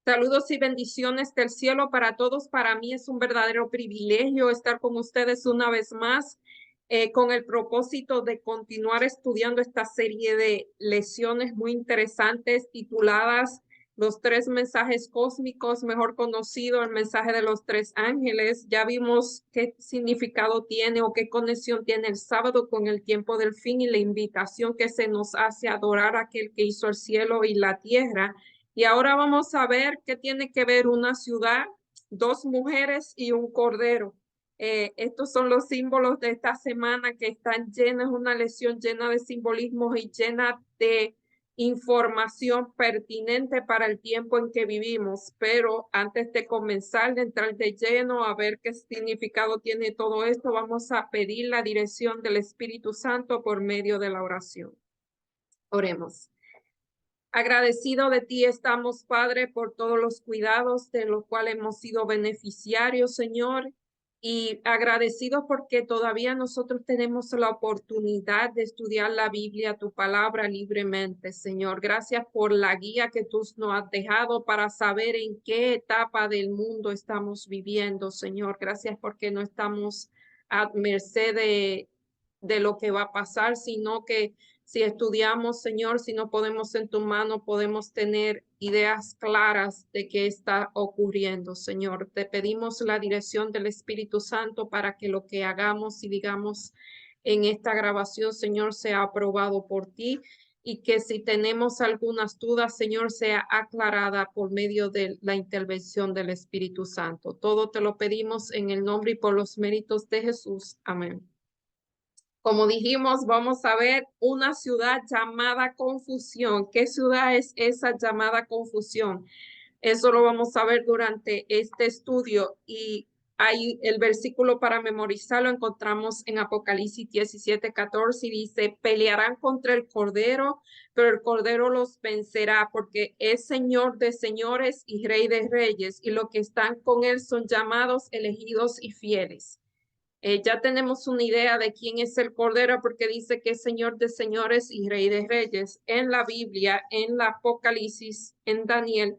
Saludos y bendiciones del cielo para todos. Para mí es un verdadero privilegio estar con ustedes una vez más con el propósito de continuar estudiando esta serie de lecciones muy interesantes tituladas Los tres mensajes cósmicos, mejor conocido el mensaje de los tres ángeles. Ya vimos qué significado tiene o qué conexión tiene el sábado con el tiempo del fin y la invitación que se nos hace a adorar a aquel que hizo el cielo y la tierra. Y ahora vamos a ver qué tiene que ver una ciudad, dos mujeres y un cordero. Estos son los símbolos de esta semana que están llenas, una lección llena de simbolismos y llena de información pertinente para el tiempo en que vivimos. Pero antes de comenzar, de entrar de lleno a ver qué significado tiene todo esto, vamos a pedir la dirección del Espíritu Santo por medio de la oración. Oremos. Agradecido de ti estamos, Padre, por todos los cuidados de los cuales hemos sido beneficiarios, Señor, y agradecido porque todavía nosotros tenemos la oportunidad de estudiar la Biblia, tu palabra libremente, Señor. Gracias por la guía que tú nos has dejado para saber en qué etapa del mundo estamos viviendo, Señor. Gracias porque no estamos a merced de lo que va a pasar, sino que si estudiamos, Señor, si no podemos en tu mano, podemos tener ideas claras de qué está ocurriendo, Señor. Te pedimos la dirección del Espíritu Santo para que lo que hagamos y digamos en esta grabación, Señor, sea aprobado por ti y que si tenemos algunas dudas, Señor, sea aclarada por medio de la intervención del Espíritu Santo. Todo te lo pedimos en el nombre y por los méritos de Jesús. Amén. Como dijimos, vamos a ver una ciudad llamada Confusión. ¿Qué ciudad es esa llamada Confusión? Eso lo vamos a ver durante este estudio y ahí el versículo para memorizarlo encontramos en Apocalipsis 17:14 y dice, pelearán contra el Cordero, pero el Cordero los vencerá porque es Señor de señores y Rey de reyes y los que están con él son llamados, elegidos y fieles. Ya tenemos una idea de quién es el Cordero porque dice que es Señor de señores y Rey de reyes. En la Biblia, en la Apocalipsis, en Daniel,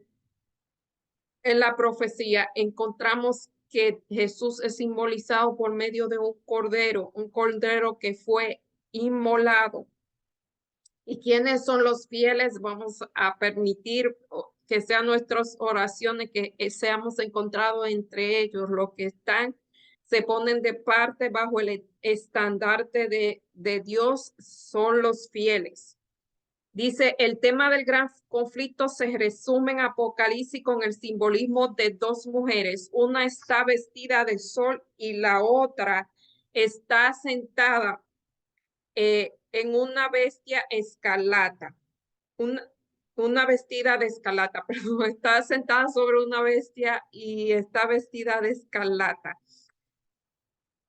en la profecía, encontramos que Jesús es simbolizado por medio de un cordero que fue inmolado. ¿Y quiénes son los fieles? Vamos a permitir que sean nuestras oraciones, que seamos encontrados entre ellos, los que están se ponen de parte bajo el estandarte de Dios, son los fieles. Dice, el tema del gran conflicto se resume en Apocalipsis con el simbolismo de dos mujeres. Una está vestida de sol y la otra está sentada en una bestia escarlata. Una vestida de escarlata, perdón, está sentada sobre una bestia y está vestida de escarlata.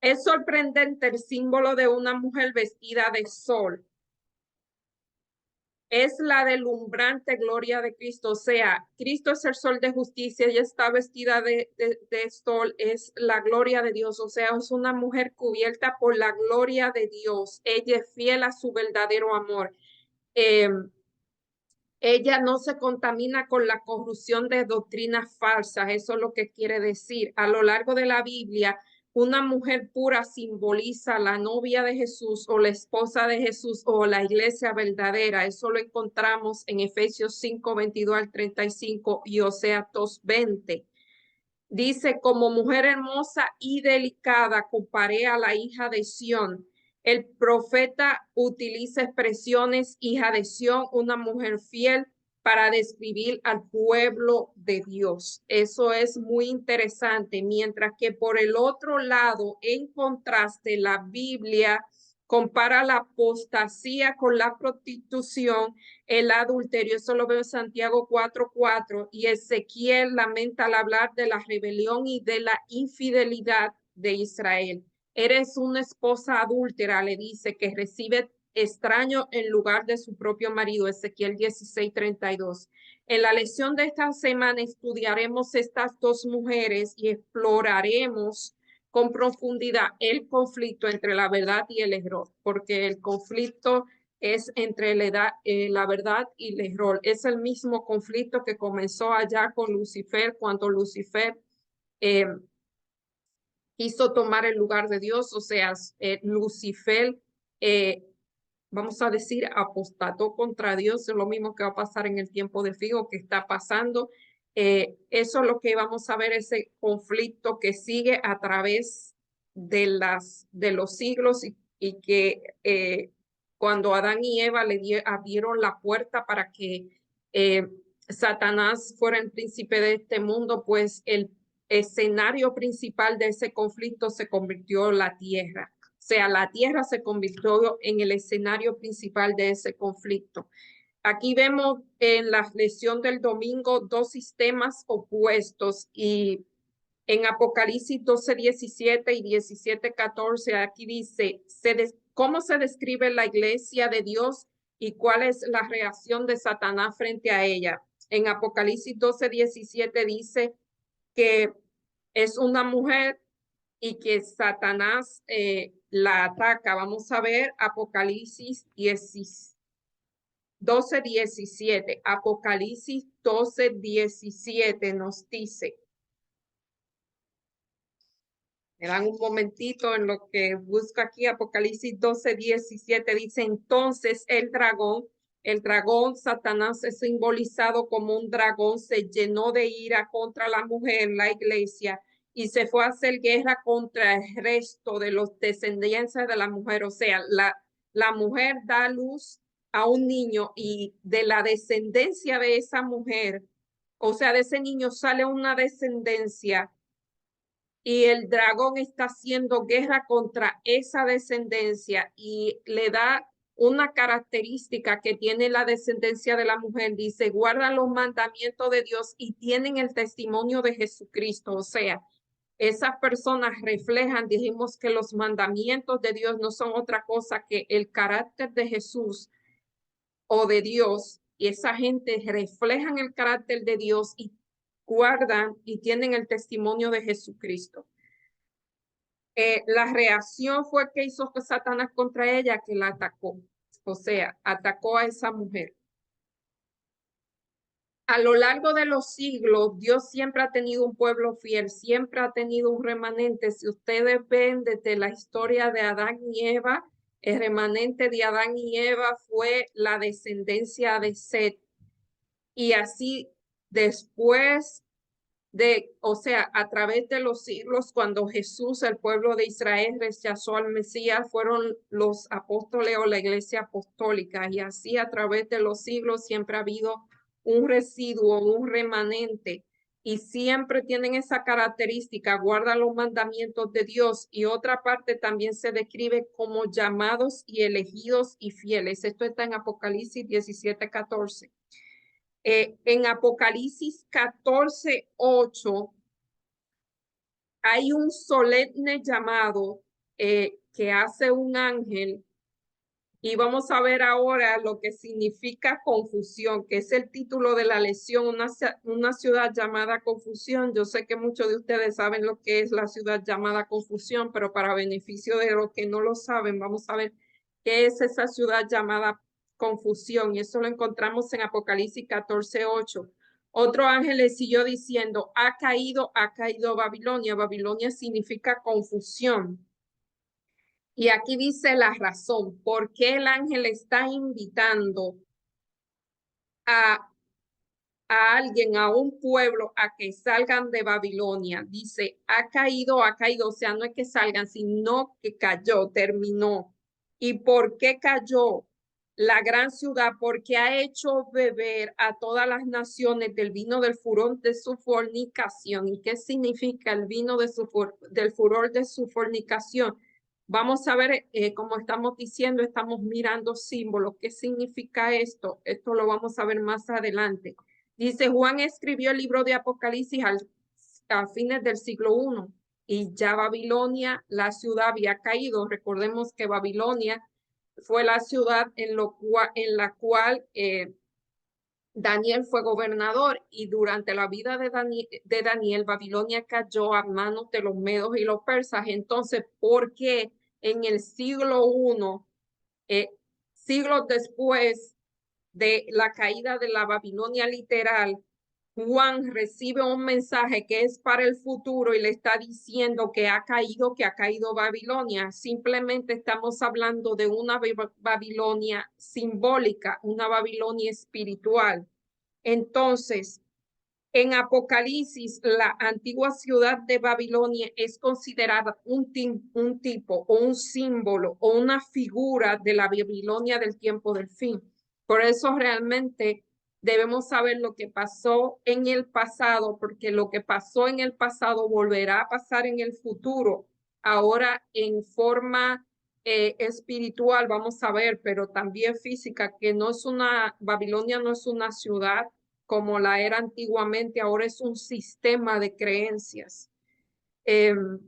Es sorprendente el símbolo de una mujer vestida de sol. Es la deslumbrante gloria de Cristo. O sea, Cristo es el sol de justicia, ella está vestida de sol, es la gloria de Dios. O sea, es una mujer cubierta por la gloria de Dios. Ella es fiel a su verdadero amor. Ella no se contamina con la corrupción de doctrinas falsas. Eso es lo que quiere decir. A lo largo de la Biblia, una mujer pura simboliza la novia de Jesús o la esposa de Jesús o la iglesia verdadera. Eso lo encontramos en Efesios 5:22-35 y Oseas 2:20. Dice, como mujer hermosa y delicada, comparé a la hija de Sión. El profeta utiliza expresiones hija de Sión, una mujer fiel, para describir al pueblo de Dios. Eso es muy interesante. Mientras que por el otro lado, en contraste, la Biblia compara la apostasía con la prostitución, el adulterio. Eso lo veo en Santiago 4:4 y Ezequiel lamenta al hablar de la rebelión y de la infidelidad de Israel. Eres una esposa adúltera, le dice, que recibe extraño en lugar de su propio marido, Ezequiel 16:32. En la lección de esta semana estudiaremos estas dos mujeres y exploraremos con profundidad el conflicto entre la verdad y el error, porque el conflicto es entre la verdad y el error. Es el mismo conflicto que comenzó allá con Lucifer, cuando Lucifer eh, quiso tomar el lugar de Dios, o sea, Lucifer, eh, vamos a decir, apostató contra Dios. Es lo mismo que va a pasar en el tiempo de Figo, que está pasando. Eso es lo que vamos a ver, ese conflicto que sigue a través de los siglos y que cuando Adán y Eva abrieron la puerta para que eh, Satanás fuera el príncipe de este mundo, pues el escenario principal de ese conflicto se convirtió en la tierra. O sea, la tierra se convirtió en el escenario principal de ese conflicto. Aquí vemos en la lección del domingo dos sistemas opuestos y en Apocalipsis 12:17 y 17:14, aquí dice, ¿cómo se describe la iglesia de Dios y cuál es la reacción de Satanás frente a ella? En Apocalipsis 12:17 dice que es una mujer y que Satanás la ataca. Vamos a ver Apocalipsis 12:17. Apocalipsis 12:17 nos dice. Me dan un momentito en lo que busco aquí. Apocalipsis 12:17 dice, entonces el dragón Satanás es simbolizado como un dragón, se llenó de ira contra la mujer, la iglesia, y se fue a hacer guerra contra el resto de los descendientes de la mujer. O sea, la mujer da luz a un niño y de la descendencia de esa mujer, o sea, de ese niño sale una descendencia y el dragón está haciendo guerra contra esa descendencia y le da una característica que tiene la descendencia de la mujer. Dice, guardan los mandamientos de Dios y tienen el testimonio de Jesucristo. O sea, esas personas reflejan, dijimos que los mandamientos de Dios no son otra cosa que el carácter de Jesús o de Dios, y esa gente reflejan el carácter de Dios y guardan y tienen el testimonio de Jesucristo. La reacción fue que hizo Satanás contra ella, que la atacó, o sea, atacó a esa mujer. A lo largo de los siglos, Dios siempre ha tenido un pueblo fiel, siempre ha tenido un remanente. Si ustedes ven desde la historia de Adán y Eva, el remanente de Adán y Eva fue la descendencia de Set. Y así después o sea, a través de los siglos, cuando Jesús, el pueblo de Israel, rechazó al Mesías, fueron los apóstoles o la iglesia apostólica. Y así a través de los siglos siempre ha habido un residuo, un remanente. Y siempre tienen esa característica, guardan los mandamientos de Dios. Y otra parte también se describe como llamados y elegidos y fieles. Esto está en Apocalipsis 17:14. En Apocalipsis 14:8 hay un solemne llamado que hace un ángel y vamos a ver ahora lo que significa confusión, que es el título de la lección, una ciudad llamada confusión. Yo sé que muchos de ustedes saben lo que es la ciudad llamada confusión, pero para beneficio de los que no lo saben, vamos a ver qué es esa ciudad llamada confusión. Y eso lo encontramos en Apocalipsis 14:8. Otro ángel le siguió diciendo, ha caído Babilonia. Babilonia significa confusión. Y aquí dice la razón, por qué el ángel está invitando a, alguien, a un pueblo, a que salgan de Babilonia. Dice, ha caído, o sea, no es que salgan, sino que cayó, terminó. ¿Y por qué cayó? La gran ciudad, porque ha hecho beber a todas las naciones del vino del furor de su fornicación. ¿Y qué significa el vino del furor de su fornicación? Vamos a ver, como estamos diciendo, estamos mirando símbolos. ¿Qué significa esto? Esto lo vamos a ver más adelante. Dice, Juan escribió el libro de Apocalipsis a fines del siglo I y ya Babilonia, la ciudad había caído. Recordemos que Babilonia fue la ciudad en la cual Daniel fue gobernador y durante la vida de Daniel, Babilonia cayó a manos de los medos y los persas. Entonces, ¿por qué en el siglo I siglos después de la caída de la Babilonia literal, Juan recibe un mensaje que es para el futuro y le está diciendo que ha caído Babilonia. Simplemente estamos hablando de una Babilonia simbólica, una Babilonia espiritual. Entonces, en Apocalipsis, la antigua ciudad de Babilonia es considerada un tipo o un símbolo o una figura de la Babilonia del tiempo del fin. Por eso realmente debemos saber lo que pasó en el pasado, porque lo que pasó en el pasado volverá a pasar en el futuro. Ahora en forma espiritual, vamos a ver, pero también física, que no es Babilonia no es una ciudad como la era antiguamente, ahora es un sistema de creencias. En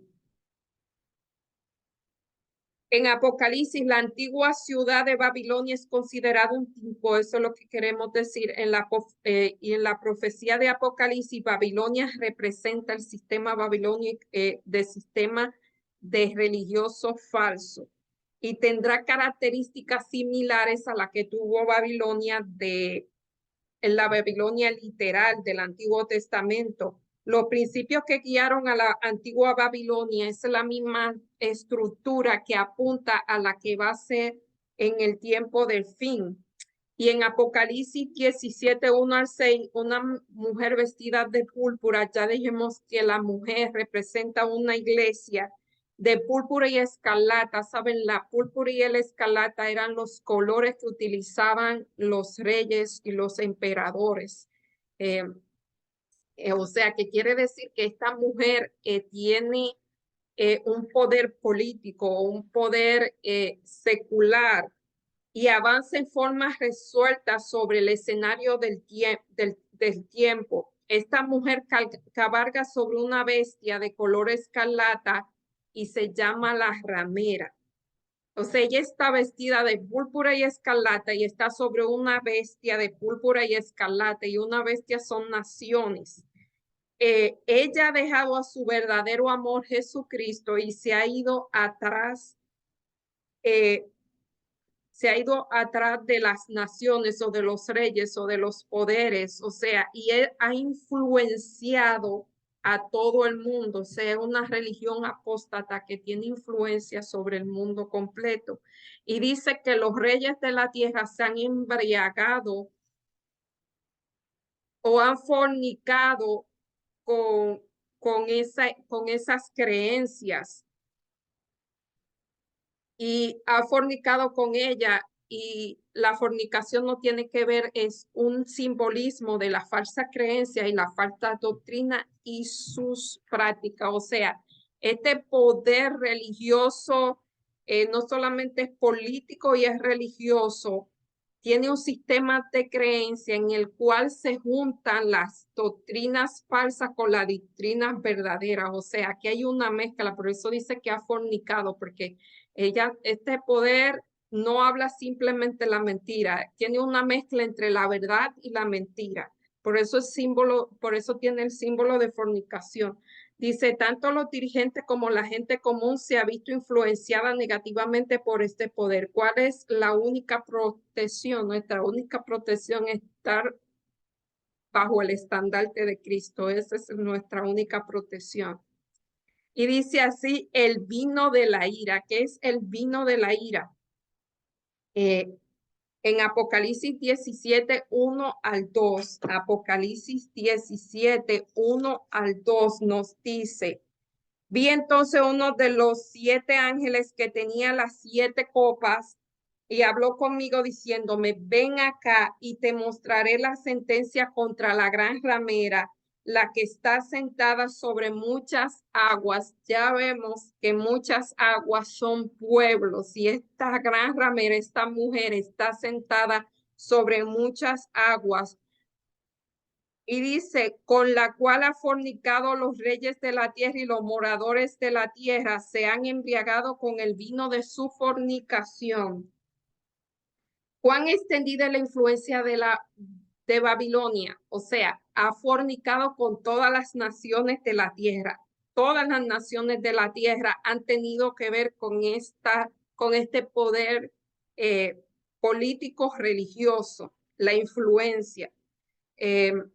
Apocalipsis, la antigua ciudad de Babilonia es considerada un tipo, eso es lo que queremos decir. Y en la profecía de Apocalipsis, Babilonia representa el sistema babilónico de sistema de religioso falso y tendrá características similares a la que tuvo Babilonia en la Babilonia literal del Antiguo Testamento. Los principios que guiaron a la antigua Babilonia es la misma estructura que apunta a la que va a ser en el tiempo del fin. Y en Apocalipsis 17, 1 al 6, una mujer vestida de púrpura, ya dijimos que la mujer representa una iglesia de púrpura y escarlata. Saben, la púrpura y el escarlata eran los colores que utilizaban los reyes y los emperadores. O sea, que quiere decir que esta mujer tiene un poder político, un poder secular y avanza en forma resuelta sobre el escenario del tiempo. Esta mujer cabalga sobre una bestia de color escarlata y se llama la ramera. O sea, ella está vestida de púrpura y escarlata y está sobre una bestia de púrpura y escarlata, y una bestia son naciones. Ella ha dejado a su verdadero amor Jesucristo y se ha ido atrás de las naciones o de los reyes o de los poderes, o sea, y él ha influenciado a todo el mundo, o sea, una religión apóstata que tiene influencia sobre el mundo completo. Y dice que los reyes de la tierra se han embriagado o han fornicado con, con esas creencias y ha fornicado con ella, y la fornicación no tiene que ver, es un simbolismo de la falsa creencia y la falsa doctrina y sus prácticas. O sea, este poder religioso no solamente es político y es religioso, tiene un sistema de creencia en el cual se juntan las doctrinas falsas con las doctrinas verdaderas. O sea, que hay una mezcla, por eso dice que ha fornicado, porque este poder no habla simplemente la mentira, tiene una mezcla entre la verdad y la mentira. Por eso por eso tiene el símbolo de fornicación. Dice, tanto los dirigentes como la gente común se ha visto influenciada negativamente por este poder. ¿Cuál es la única protección? Nuestra única protección es estar bajo el estandarte de Cristo. Esa es nuestra única protección. Y dice así, el vino de la ira. ¿Qué es el vino de la ira? En Apocalipsis 17, 1 al 2, Apocalipsis 17, 1 al 2 nos dice, vi entonces uno de los 7 ángeles que tenía las 7 copas y habló conmigo diciéndome, ven acá y te mostraré la sentencia contra la gran ramera, la que está sentada sobre muchas aguas. Ya vemos que muchas aguas son pueblos, y esta gran ramera, esta mujer, está sentada sobre muchas aguas. Y dice, con la cual ha fornicado los reyes de la tierra, y los moradores de la tierra se han embriagado con el vino de su fornicación. ¿Cuán extendida es la influencia de Babilonia? O sea, ha fornicado con todas las naciones de la tierra. Todas las naciones de la tierra han tenido que ver con este poder político religioso, la influencia, el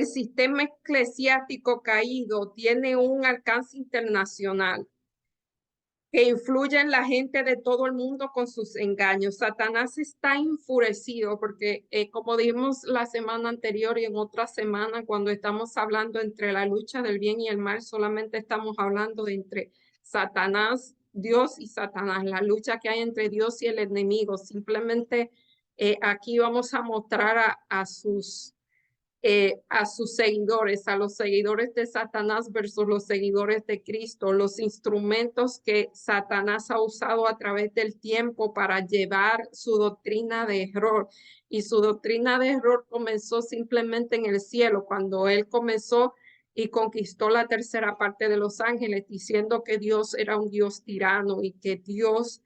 sistema eclesiástico caído tiene un alcance internacional que influye en la gente de todo el mundo con sus engaños. Satanás está enfurecido porque, como dijimos la semana anterior y en otra semana, cuando estamos hablando entre la lucha del bien y el mal, solamente estamos hablando entre Satanás, Dios y Satanás, la lucha que hay entre Dios y el enemigo. Simplemente aquí vamos a mostrar a sus seguidores, a los seguidores de Satanás versus los seguidores de Cristo, los instrumentos que Satanás ha usado a través del tiempo para llevar su doctrina de error. Y su doctrina de error comenzó simplemente en el cielo, cuando él comenzó y conquistó la tercera parte de los ángeles, diciendo que Dios era un Dios tirano y que Dios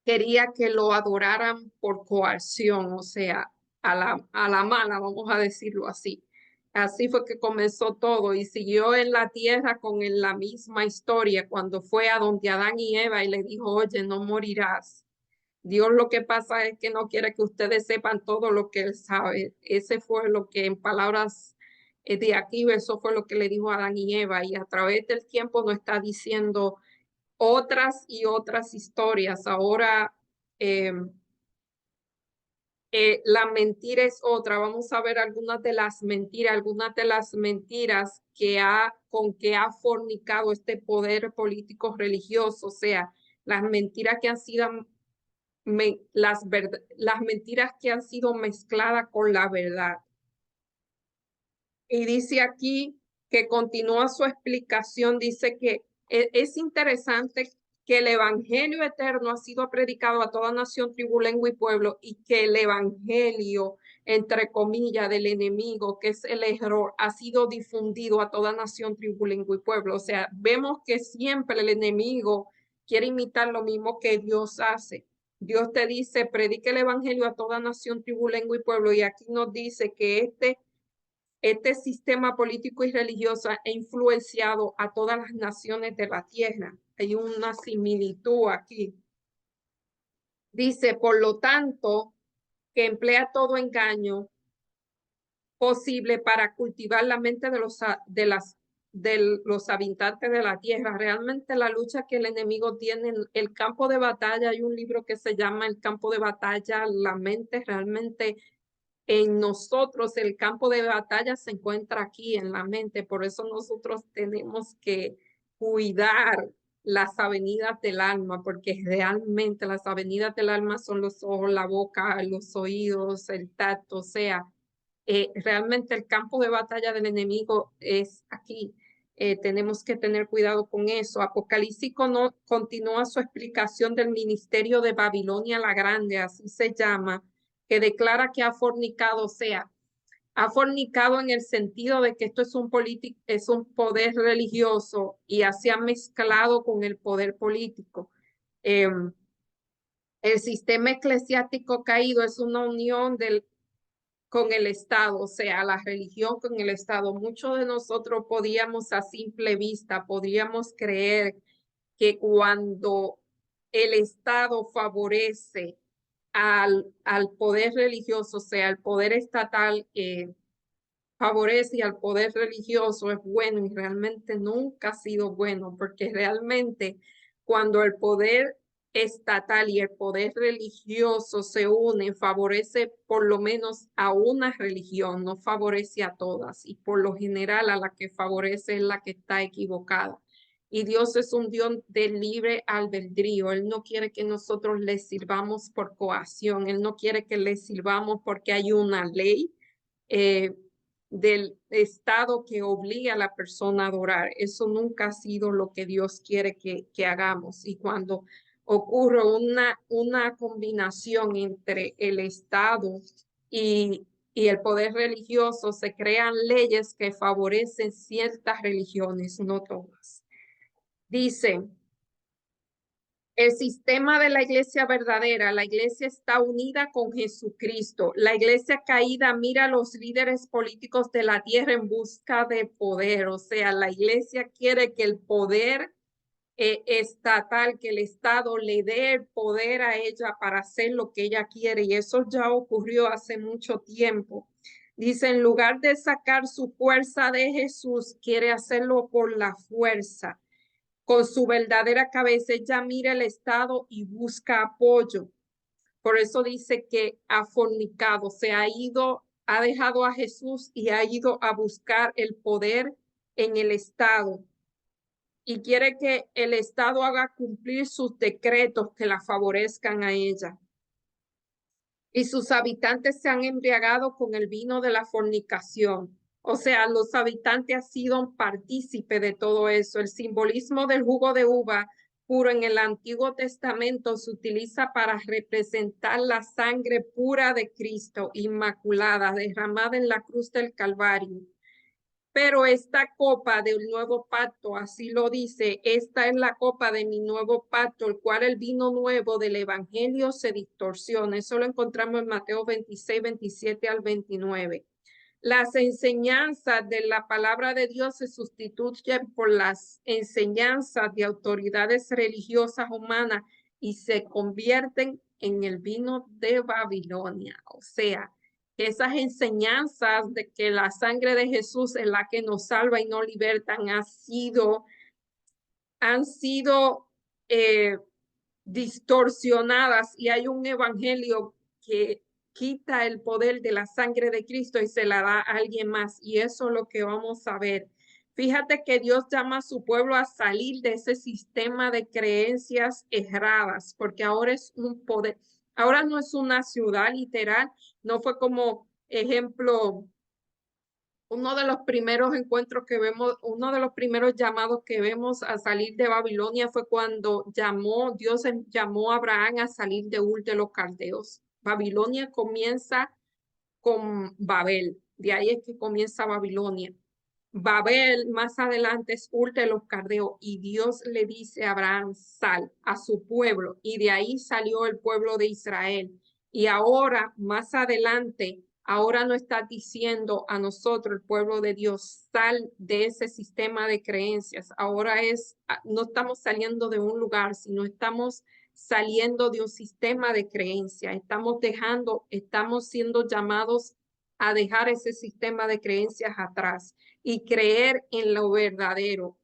quería que lo adoraran por coerción, o sea, a la mala, vamos a decirlo así. Así fue que comenzó todo y siguió en la tierra con la misma historia cuando fue a donde Adán y Eva y le dijo, oye, no morirás. Dios lo que pasa es que no quiere que ustedes sepan todo lo que él sabe. Ese fue lo que en palabras de aquí, eso fue lo que le dijo a Adán y Eva y a través del tiempo nos está diciendo otras y otras historias. Ahora eh, la mentira es otra. Vamos a ver algunas de las mentiras con que ha fornicado este poder político religioso, o sea, las mentiras que han sido las mentiras que han sido mezcladas con la verdad. Y dice aquí que continúa su explicación, dice que es interesante que el evangelio eterno ha sido predicado a toda nación, tribu, lengua y pueblo, y que el evangelio, entre comillas, del enemigo, que es el error, ha sido difundido a toda nación, tribu, lengua y pueblo. O sea, vemos que siempre el enemigo quiere imitar lo mismo que Dios hace. Dios te dice, predique el evangelio a toda nación, tribu, lengua y pueblo, y aquí nos dice que este sistema político y religioso ha influenciado a todas las naciones de la tierra. Hay una similitud aquí. Dice, por lo tanto, que emplea todo engaño posible para cultivar la mente de los habitantes de la tierra. Realmente la lucha que el enemigo tiene en el campo de batalla, hay un libro que se llama El campo de batalla, la mente realmente en nosotros el campo de batalla se encuentra aquí en la mente, por eso nosotros tenemos que cuidar las avenidas del alma, porque realmente las avenidas del alma son los ojos, la boca, los oídos, el tacto, o sea, realmente el campo de batalla del enemigo es aquí. Tenemos que tener cuidado con eso. Apocalipsis continúa su explicación del ministerio de Babilonia la Grande, así se llama, que declara que ha fornicado, o sea, ha fornicado en el sentido de que esto es un poder religioso y así ha mezclado con el poder político. El sistema eclesiástico caído es una unión con el Estado, o sea, la religión con el Estado. Muchos de nosotros podíamos a simple vista, podríamos creer que cuando el Estado favorece al poder religioso, o sea, al poder estatal favorece al poder religioso es bueno y realmente nunca ha sido bueno, porque realmente cuando el poder estatal y el poder religioso se unen, favorece por lo menos a una religión, no favorece a todas y por lo general a la que favorece es la que está equivocada. Y Dios es un Dios de libre albedrío. Él no quiere que nosotros le sirvamos por coacción. Él no quiere que le sirvamos porque hay una ley del Estado que obliga a la persona a adorar. Eso nunca ha sido lo que Dios quiere que hagamos. Y cuando ocurre una combinación entre el Estado y el poder religioso, se crean leyes que favorecen ciertas religiones, no todas. Dice, el sistema de la iglesia verdadera, la iglesia está unida con Jesucristo. La iglesia caída mira a los líderes políticos de la tierra en busca de poder. O sea, la iglesia quiere que el poder estatal, que el Estado le dé el poder a ella para hacer lo que ella quiere. Y eso ya ocurrió hace mucho tiempo. Dice, en lugar de sacar su fuerza de Jesús, quiere hacerlo por la fuerza. Con su verdadera cabeza, ella mira el Estado y busca apoyo. Por eso dice que ha fornicado, se ha ido, ha dejado a Jesús y ha ido a buscar el poder en el Estado. Y quiere que el Estado haga cumplir sus decretos que la favorezcan a ella. Y sus habitantes se han embriagado con el vino de la fornicación. O sea, los habitantes han sido partícipes de todo eso. El simbolismo del jugo de uva puro en el Antiguo Testamento se utiliza para representar la sangre pura de Cristo, inmaculada, derramada en la cruz del Calvario. Pero esta copa del nuevo pacto, así lo dice, esta es la copa de mi nuevo pacto, el cual el vino nuevo del evangelio se distorsiona. Eso lo encontramos en Mateo 26, 27 al 29. Las enseñanzas de la palabra de Dios se sustituyen por las enseñanzas de autoridades religiosas humanas y se convierten en el vino de Babilonia. O sea, que esas enseñanzas de que la sangre de Jesús es la que nos salva y nos liberta han sido distorsionadas, y hay un evangelio que quita el poder de la sangre de Cristo y se la da a alguien más. Y eso es lo que vamos a ver. Fíjate que Dios llama a su pueblo a salir de ese sistema de creencias erradas, porque ahora es un poder, ahora no es una ciudad literal, no fue como ejemplo, uno de los primeros encuentros que vemos, uno de los primeros llamados que vemos a salir de Babilonia fue cuando Dios llamó a Abraham a salir de Ur de los Caldeos. Babilonia comienza con Babel, de ahí es que comienza Babilonia. Babel más adelante es Ur de los Caldeos y Dios le dice a Abraham, sal a su pueblo, y de ahí salió el pueblo de Israel. Y ahora, más adelante, ahora no está diciendo a nosotros, el pueblo de Dios, sal de ese sistema de creencias. Ahora no estamos saliendo de un lugar, sino estamos saliendo de un sistema de creencias. Estamos siendo llamados a dejar ese sistema de creencias atrás y creer en lo verdadero.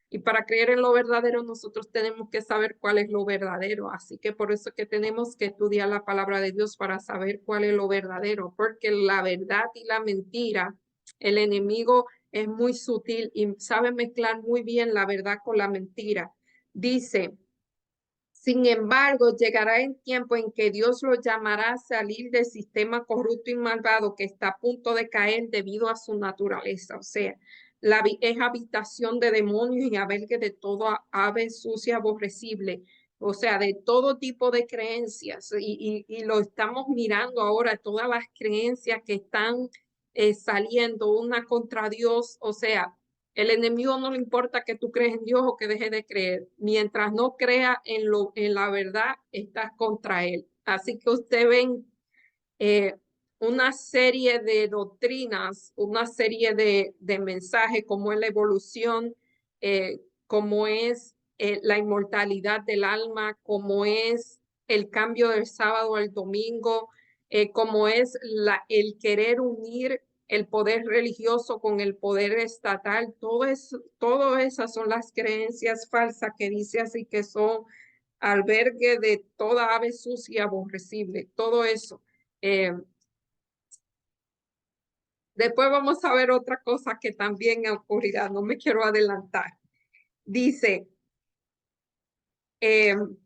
Y para creer en lo verdadero, nosotros tenemos que saber cuál es lo verdadero. Así que por eso es que tenemos que estudiar la palabra de Dios para saber cuál es lo verdadero, porque la verdad y la mentira, el enemigo es muy sutil y sabe mezclar muy bien la verdad con la mentira. Dice, sin embargo, llegará el tiempo en que Dios lo llamará a salir del sistema corrupto y malvado que está a punto de caer debido a su naturaleza. O sea, es habitación de demonios y albergue de toda ave sucia, aborrecible. O sea, de todo tipo de creencias. Y lo estamos mirando ahora, todas las creencias que están saliendo una contra Dios. O sea, el enemigo no le importa que tú crees en Dios o que dejes de creer. Mientras no crea en la verdad, estás contra él. Así que usted ven una serie de doctrinas, una serie de mensajes, como es la evolución, como es la inmortalidad del alma, como es el cambio del sábado al domingo, como es el querer unir el poder religioso con el poder estatal. Todo esas son las creencias falsas que dice así, que son albergue de toda ave sucia y aborrecible. Todo eso. Después vamos a ver otra cosa que también ocurrirá, no me quiero adelantar. Dice, en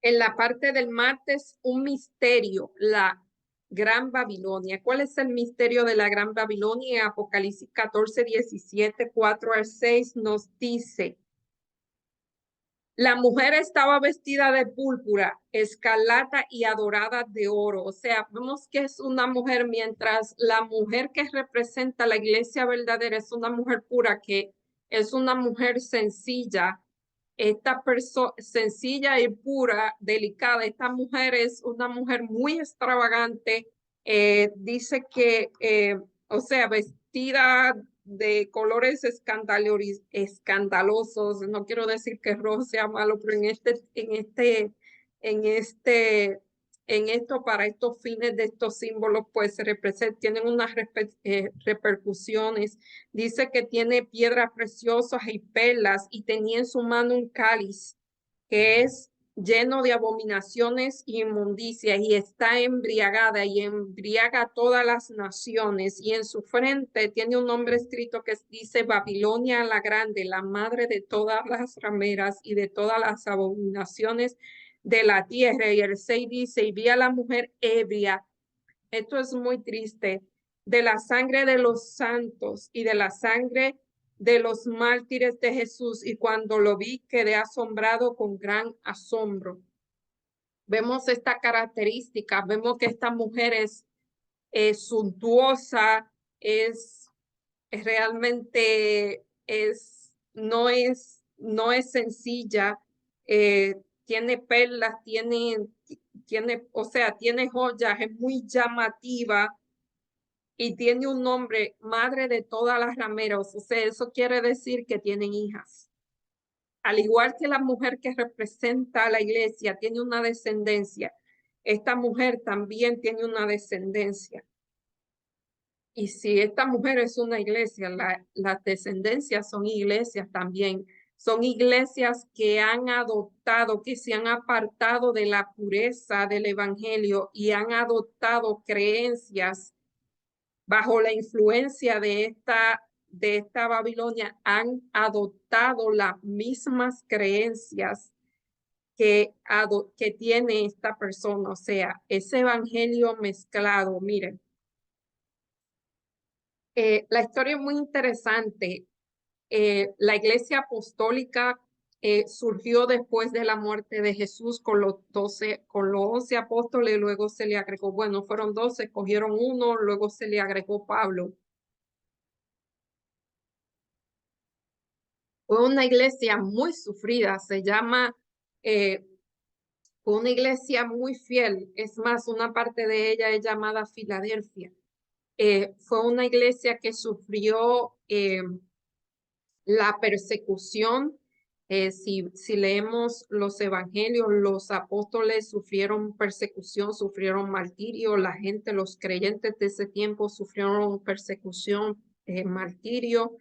la parte del martes, un misterio, la Gran Babilonia. ¿Cuál es el misterio de la Gran Babilonia? Apocalipsis 14, 17, 4 al 6 nos dice, la mujer estaba vestida de púrpura, escarlata y adorada de oro. O sea, vemos que es una mujer, mientras la mujer que representa la iglesia verdadera es una mujer pura, que es una mujer sencilla. Esta persona sencilla y pura, delicada, esta mujer es una mujer muy extravagante. Dice que, o sea, vestida de colores escandalosos. No quiero decir que rojo sea malo, pero en esto, para estos fines de estos símbolos, pues tienen unas repercusiones. Dice que tiene piedras preciosas y perlas y tenía en su mano un cáliz que es lleno de abominaciones y inmundicias, y está embriagada y embriaga a todas las naciones, y en su frente tiene un nombre escrito que dice Babilonia la Grande, la madre de todas las rameras y de todas las abominaciones de la tierra. Y el 6 dice, y vi a la mujer ebria, esto es muy triste, de la sangre de los santos y de la sangre de los mártires de Jesús, y cuando lo vi quedé asombrado con gran asombro. Vemos esta característica, vemos que esta mujer es suntuosa, realmente no es sencilla, tiene perlas, o sea, tiene joyas, es muy llamativa y tiene un nombre, madre de todas las rameras. O sea, eso quiere decir que tienen hijas. Al igual que la mujer que representa a la iglesia tiene una descendencia, esta mujer también tiene una descendencia. Y si esta mujer es una iglesia, las descendencias son iglesias también. Son iglesias que han adoptado, que se han apartado de la pureza del evangelio y han adoptado creencias bajo la influencia de esta Babilonia, han adoptado las mismas creencias que tiene esta persona. O sea, ese evangelio mezclado, miren. La historia es muy interesante. La iglesia apostólica surgió después de la muerte de Jesús con los 11 apóstoles, luego se le agregó, bueno, fueron 12, cogieron uno, luego se le agregó Pablo. Fue una iglesia muy sufrida, fue una iglesia muy fiel, es más, una parte de ella es llamada Filadelfia. Fue una iglesia que sufrió la persecución. Si leemos los evangelios, los apóstoles sufrieron persecución, sufrieron martirio, la gente, los creyentes de ese tiempo sufrieron persecución, martirio.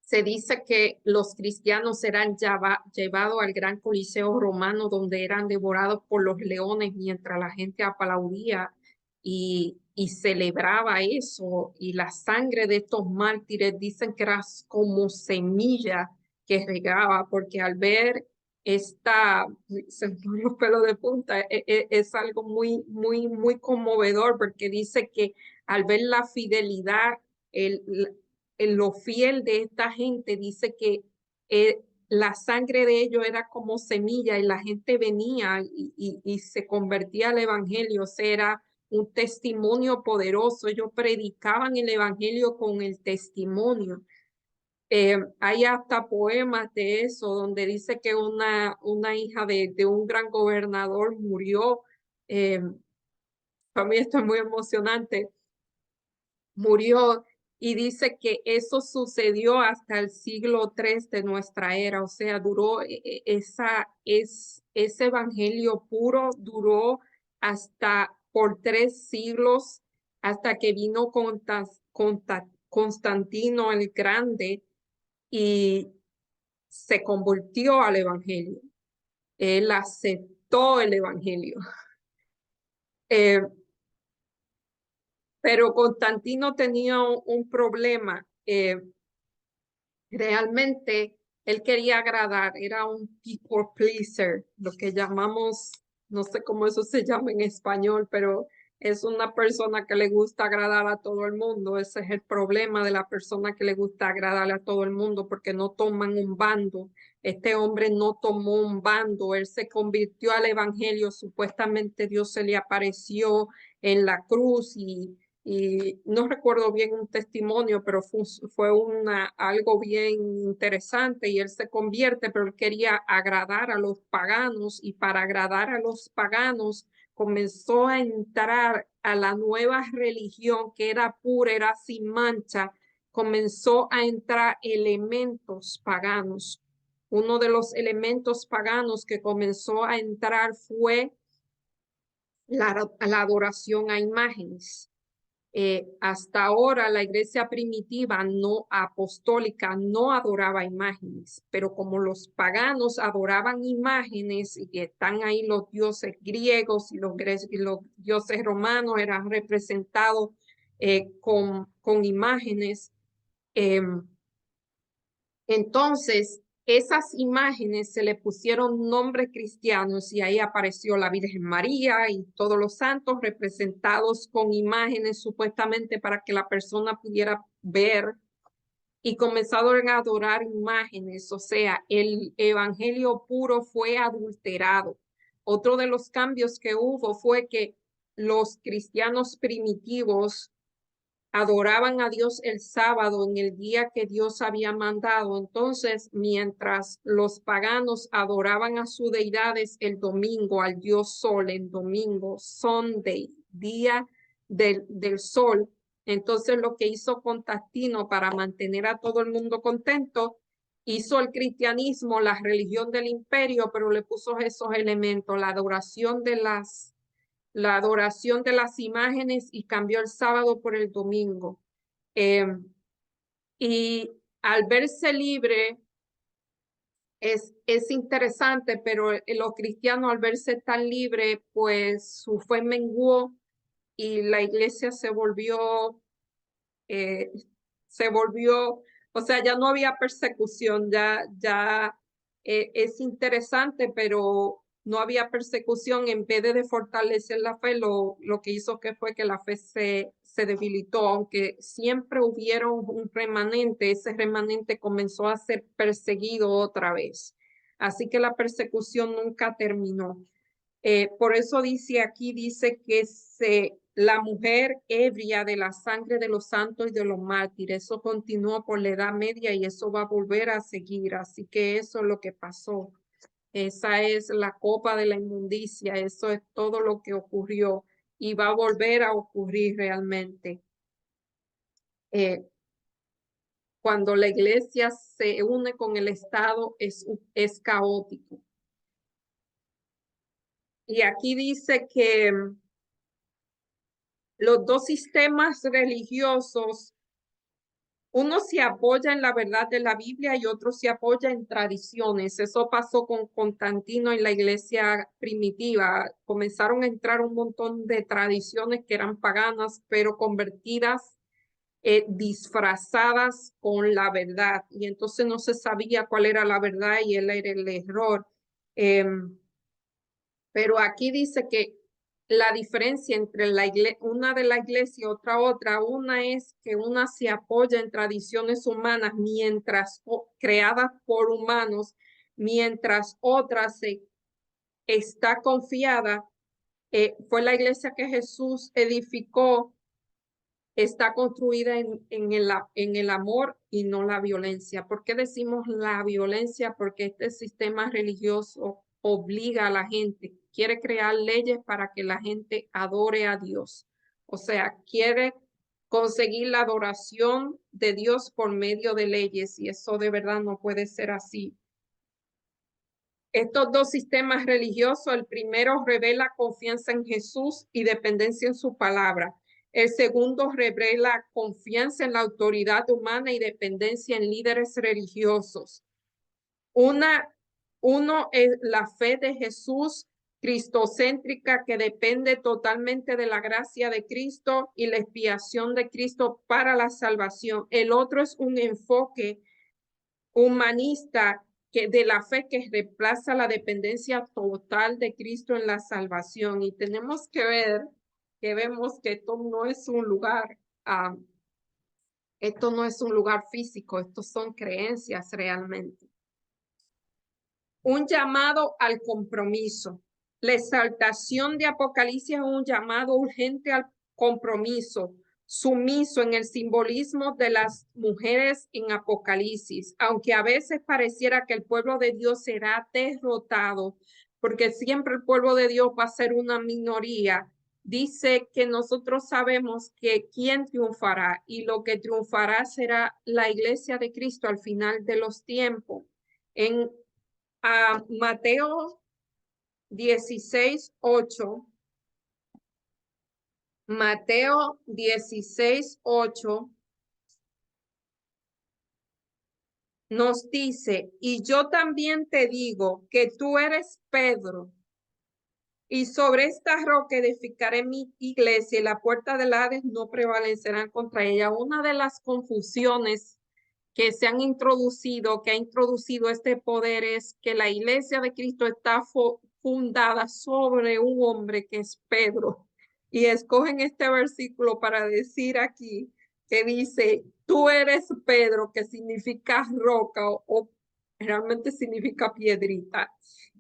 Se dice que los cristianos eran llevados al gran coliseo romano, donde eran devorados por los leones mientras la gente aplaudía y celebraba eso. Y la sangre de estos mártires dicen que era como semilla que regaba, porque al ver se me ponen los pelos de punta, es algo muy, muy, muy conmovedor, porque dice que al ver la fidelidad, en lo fiel de esta gente, dice que la sangre de ellos era como semilla y la gente venía y se convertía al evangelio. O sea, era un testimonio poderoso. Ellos predicaban el evangelio con el testimonio. Hay hasta poemas de eso, donde dice que una hija de un gran gobernador murió. Para mí esto es muy emocionante. Murió, y dice que eso sucedió hasta el siglo III de nuestra era. O sea, duró ese evangelio puro, duró hasta por 3 siglos, hasta que vino Constantino el Grande y se convirtió al evangelio. Él aceptó el evangelio. Pero Constantino tenía un problema. Realmente él quería agradar, era un people pleaser, lo que llamamos, no sé cómo eso se llama en español, pero es una persona que le gusta agradar a todo el mundo. Ese es el problema de la persona que le gusta agradar a todo el mundo, porque no toman un bando. Este hombre no tomó un bando, él se convirtió al evangelio. Supuestamente Dios se le apareció en la cruz y no recuerdo bien un testimonio, pero fue algo bien interesante, y él se convierte, pero él quería agradar a los paganos, y para agradar a los paganos comenzó a entrar a la nueva religión que era pura, era sin mancha, comenzó a entrar elementos paganos. Uno de los elementos paganos que comenzó a entrar fue la adoración a imágenes. Hasta ahora la iglesia primitiva no apostólica no adoraba imágenes, pero como los paganos adoraban imágenes y que están ahí los dioses griegos y los dioses romanos eran representados con imágenes, entonces esas imágenes se le pusieron nombres cristianos y ahí apareció la Virgen María y todos los santos representados con imágenes supuestamente para que la persona pudiera ver y comenzaron a adorar imágenes. O sea, el evangelio puro fue adulterado. Otro de los cambios que hubo fue que los cristianos primitivos adoraban a Dios el sábado en el día que Dios había mandado. Entonces, mientras los paganos adoraban a sus deidades el domingo, al dios sol, el domingo, Sunday, día del sol, entonces lo que hizo Constantino para mantener a todo el mundo contento, hizo el cristianismo la religión del imperio, pero le puso esos elementos, la adoración de las imágenes y cambió el sábado por el domingo. Y al verse libre, es interesante, pero los cristianos al verse tan libre, pues su fe menguó y la iglesia eh, o sea, ya no había persecución, ya es interesante, pero no había persecución. En vez de fortalecer la fe, lo que hizo que fue que la fe se debilitó, aunque siempre hubieron un remanente, ese remanente comenzó a ser perseguido otra vez. Así que la persecución nunca terminó. Por eso dice que la mujer ebria de la sangre de los santos y de los mártires, eso continuó por la Edad Media y eso va a volver a seguir. Así que eso es lo que pasó. Esa es la copa de la inmundicia, eso es todo lo que ocurrió y va a volver a ocurrir realmente. Cuando la iglesia se une con el Estado es caótico. Y aquí dice que los dos sistemas religiosos, uno se apoya en la verdad de la Biblia y otro se apoya en tradiciones. Eso pasó con Constantino en la iglesia primitiva. Comenzaron a entrar un montón de tradiciones que eran paganas, pero convertidas, disfrazadas con la verdad. Y entonces no se sabía cuál era la verdad y él era el error. Pero aquí dice que la diferencia entre una de la iglesia y otra, una es que una se apoya en tradiciones humanas creadas por humanos, mientras otra está confiada, fue la iglesia que Jesús edificó, está construida en el amor y no la violencia. ¿Por qué decimos la violencia? Porque este sistema religioso obliga a la gente, quiere crear leyes para que la gente adore a Dios. O sea, quiere conseguir la adoración de Dios por medio de leyes y eso de verdad no puede ser así. Estos dos sistemas religiosos, el primero revela confianza en Jesús y dependencia en su palabra. El segundo revela confianza en la autoridad humana y dependencia en líderes religiosos. Uno es la fe de Jesús cristocéntrica que depende totalmente de la gracia de Cristo y la expiación de Cristo para la salvación. El otro es un enfoque humanista de la fe que reemplaza la dependencia total de Cristo en la salvación. Y tenemos que vemos que esto no es un lugar, esto no es un lugar físico, estos son creencias realmente. Un llamado al compromiso. La exaltación de Apocalipsis es un llamado urgente al compromiso, sumiso en el simbolismo de las mujeres en Apocalipsis. Aunque a veces pareciera que el pueblo de Dios será derrotado, porque siempre el pueblo de Dios va a ser una minoría. Dice que nosotros sabemos que quién triunfará y lo que triunfará será la iglesia de Cristo al final de los tiempos. En Mateo 16:8, Mateo 16:8 nos dice, y yo también te digo que tú eres Pedro, y sobre esta roca edificaré mi iglesia y la puerta del Hades no prevalecerán contra ella. Una de las confusiones que se han introducido, que ha introducido este poder, es que la iglesia de Cristo está fundada sobre un hombre que es Pedro. Y escogen este versículo para decir aquí que dice, tú eres Pedro, que significa roca o realmente significa piedrita.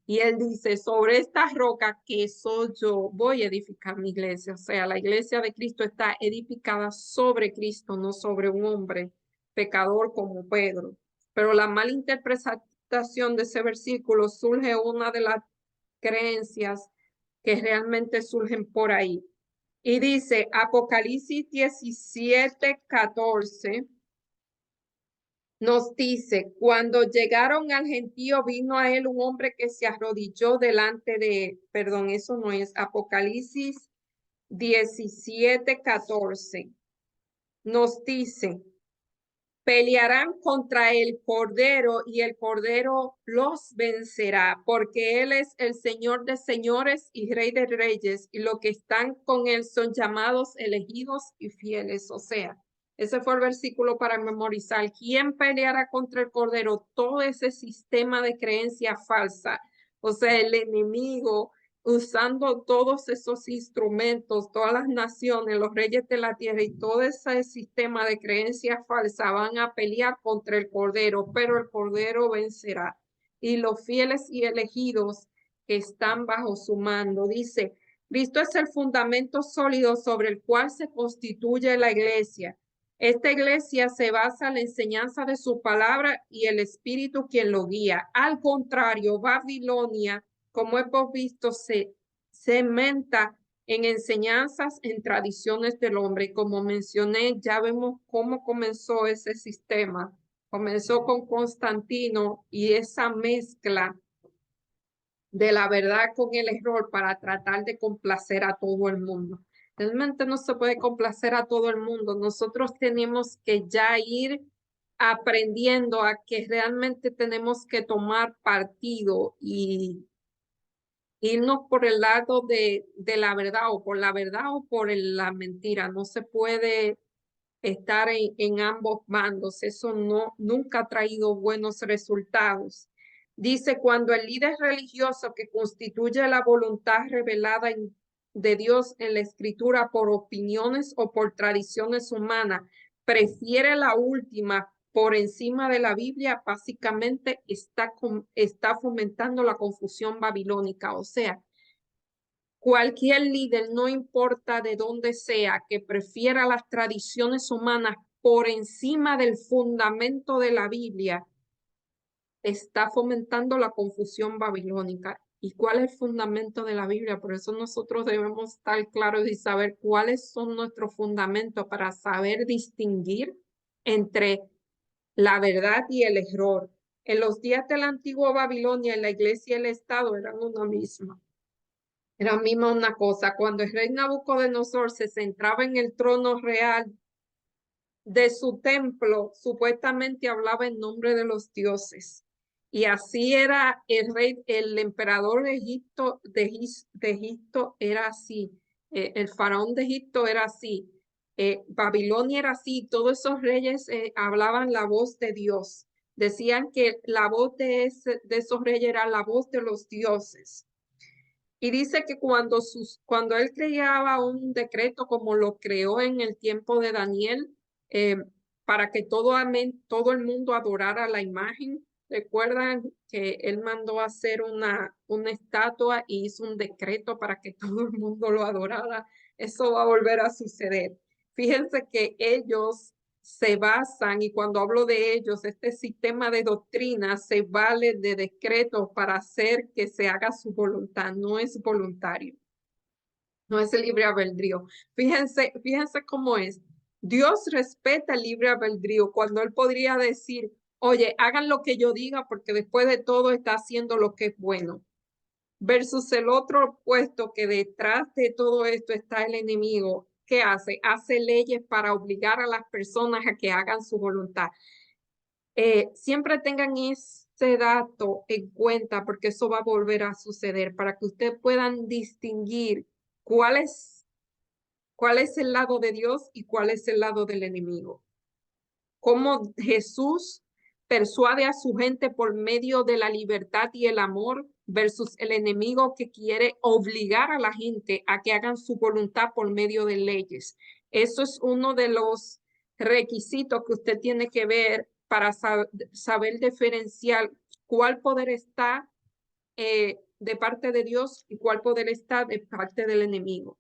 Y él dice, sobre esta roca que soy yo, voy a edificar mi iglesia. O sea, la iglesia de Cristo está edificada sobre Cristo, no sobre un hombre pecador como Pedro. Pero la mala interpretación de ese versículo surge una de las creencias que realmente surgen por ahí. Y dice Apocalipsis 17:14. Nos dice, cuando llegaron al gentío, vino a él un hombre que se arrodilló delante de, perdón, eso no es, Apocalipsis 17:14. Nos dice, pelearán contra el Cordero y el Cordero los vencerá, porque Él es el Señor de señores y Rey de reyes, y los que están con Él son llamados, elegidos y fieles. O sea, ese fue el versículo para memorizar. ¿Quién peleará contra el Cordero? Todo ese sistema de creencia falsa. O sea, el enemigo usando todos esos instrumentos, todas las naciones, los reyes de la tierra y todo ese sistema de creencias falsas van a pelear contra el Cordero, pero el Cordero vencerá. Y los fieles y elegidos que están bajo su mando, dice, Cristo es el fundamento sólido sobre el cual se constituye la iglesia. Esta iglesia se basa en la enseñanza de su palabra y el Espíritu quien lo guía. Al contrario, Babilonia, como hemos visto, se cementa en enseñanzas, en tradiciones del hombre. Y como mencioné, ya vemos cómo comenzó ese sistema. Comenzó con Constantino y esa mezcla de la verdad con el error para tratar de complacer a todo el mundo. Realmente no se puede complacer a todo el mundo. Nosotros tenemos que ya ir aprendiendo a que realmente tenemos que tomar partido y irnos por el lado de la verdad o por la verdad o por la mentira. No se puede estar en ambos bandos. Eso no, nunca ha traído buenos resultados. Dice, cuando el líder religioso que constituye la voluntad revelada de Dios en la escritura por opiniones o por tradiciones humanas, prefiere la última por encima de la Biblia, básicamente está fomentando la confusión babilónica. O sea, cualquier líder, no importa de dónde sea, que prefiera las tradiciones humanas por encima del fundamento de la Biblia, está fomentando la confusión babilónica. ¿Y cuál es el fundamento de la Biblia? Por eso nosotros debemos estar claros y saber cuáles son nuestros fundamentos para saber distinguir entre la verdad y el error. En los días de la antigua Babilonia, la iglesia y el Estado eran una misma. Era misma una cosa. Cuando el rey Nabucodonosor se centraba en el trono real de su templo, supuestamente hablaba en nombre de los dioses. Y así era el rey, el emperador de Egipto era así. El faraón de Egipto era así. Babilonia era así. Todos esos reyes hablaban la voz de Dios. Decían que la voz de esos reyes era la voz de los dioses. Y dice que cuando él creaba un decreto como lo creó en el tiempo de Daniel, eh, para que todo el mundo adorara la imagen, recuerdan que él mandó a hacer una estatua y hizo un decreto para que todo el mundo lo adorara. Eso va a volver a suceder. Fíjense que ellos se basan, y cuando hablo de ellos, este sistema de doctrina se vale de decretos para hacer que se haga su voluntad, no es voluntario, no es el libre albedrío. Fíjense cómo es. Dios respeta el libre albedrío cuando Él podría decir, oye, hagan lo que yo diga porque después de todo está haciendo lo que es bueno. Versus el otro opuesto, que detrás de todo esto está el enemigo. ¿Qué hace? Hace leyes para obligar a las personas a que hagan su voluntad. Siempre tengan ese dato en cuenta porque eso va a volver a suceder para que ustedes puedan distinguir cuál es el lado de Dios y cuál es el lado del enemigo. Cómo Jesús persuade a su gente por medio de la libertad y el amor versus el enemigo que quiere obligar a la gente a que hagan su voluntad por medio de leyes. Eso es uno de los requisitos que usted tiene que ver para saber diferenciar cuál poder está de parte de Dios y cuál poder está de parte del enemigo.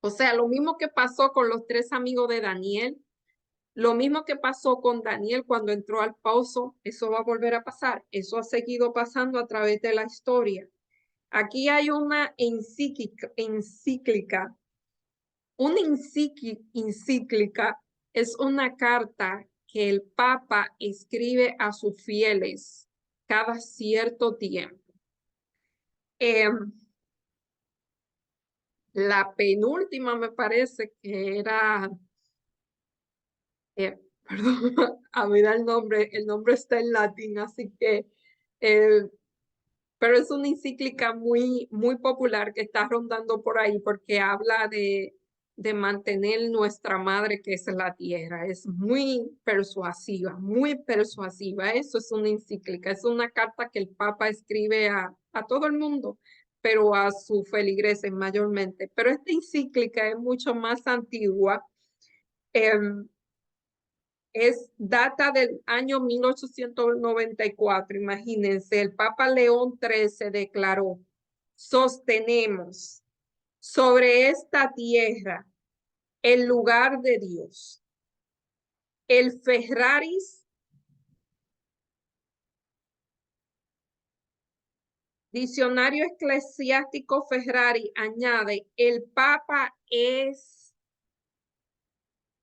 O sea, lo mismo que pasó con los 3 amigos de Daniel, lo mismo que pasó con Daniel cuando entró al pozo, eso va a volver a pasar. Eso ha seguido pasando a través de la historia. Aquí hay una encíclica. Una encíclica es una carta que el Papa escribe a sus fieles cada cierto tiempo. La penúltima me parece que era... perdón, a mirar el nombre está en latín, así que, pero es una encíclica muy popular que está rondando por ahí porque habla de mantener nuestra madre, que es la tierra. Es muy persuasiva, muy persuasiva. Eso es una encíclica, es una carta que el Papa escribe a todo el mundo, pero a sus feligreses mayormente. Pero esta encíclica es mucho más antigua. Data del año 1894, imagínense, el Papa León XIII declaró: sostenemos sobre esta tierra el lugar de Dios. El Ferraris, diccionario eclesiástico Ferrari, añade: el Papa es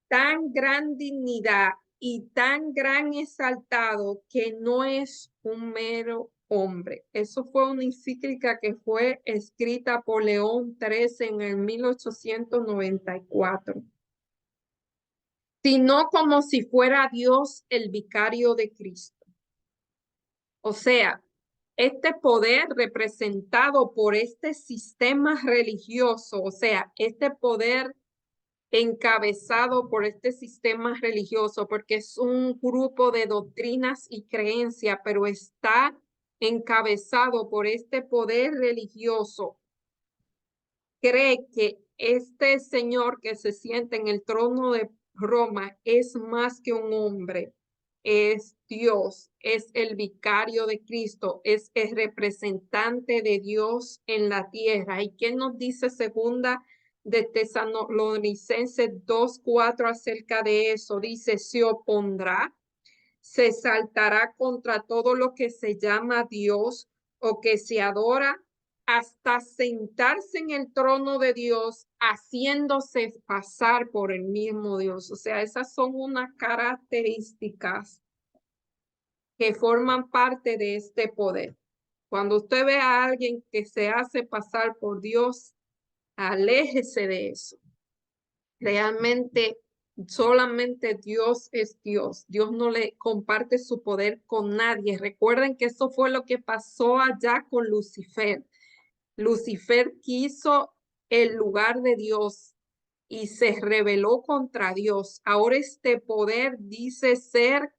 tan gran dignidad y tan gran exaltado que no es un mero hombre. Eso fue una encíclica que fue escrita por León XIII en el 1894. Sino como si fuera Dios el vicario de Cristo. O sea, este poder representado por este sistema religioso, o sea, este poder encabezado por este sistema religioso, porque es un grupo de doctrinas y creencias, pero está encabezado por este poder religioso, cree que este señor que se siente en el trono de Roma es más que un hombre, es Dios, es el vicario de Cristo, es el representante de Dios en la tierra. ¿Y qué nos dice segunda de Tesalonicenses 2:4 acerca de eso? Dice: se opondrá, se saltará contra todo lo que se llama Dios o que se adora, hasta sentarse en el trono de Dios, haciéndose pasar por el mismo Dios. O sea, esas son unas características que forman parte de este poder. Cuando usted ve a alguien que se hace pasar por Dios, aléjese de eso. Realmente solamente Dios es Dios. Dios no le comparte su poder con nadie. Recuerden que eso fue lo que pasó allá con Lucifer. Lucifer quiso el lugar de Dios y se rebeló contra Dios. Ahora este poder dice ser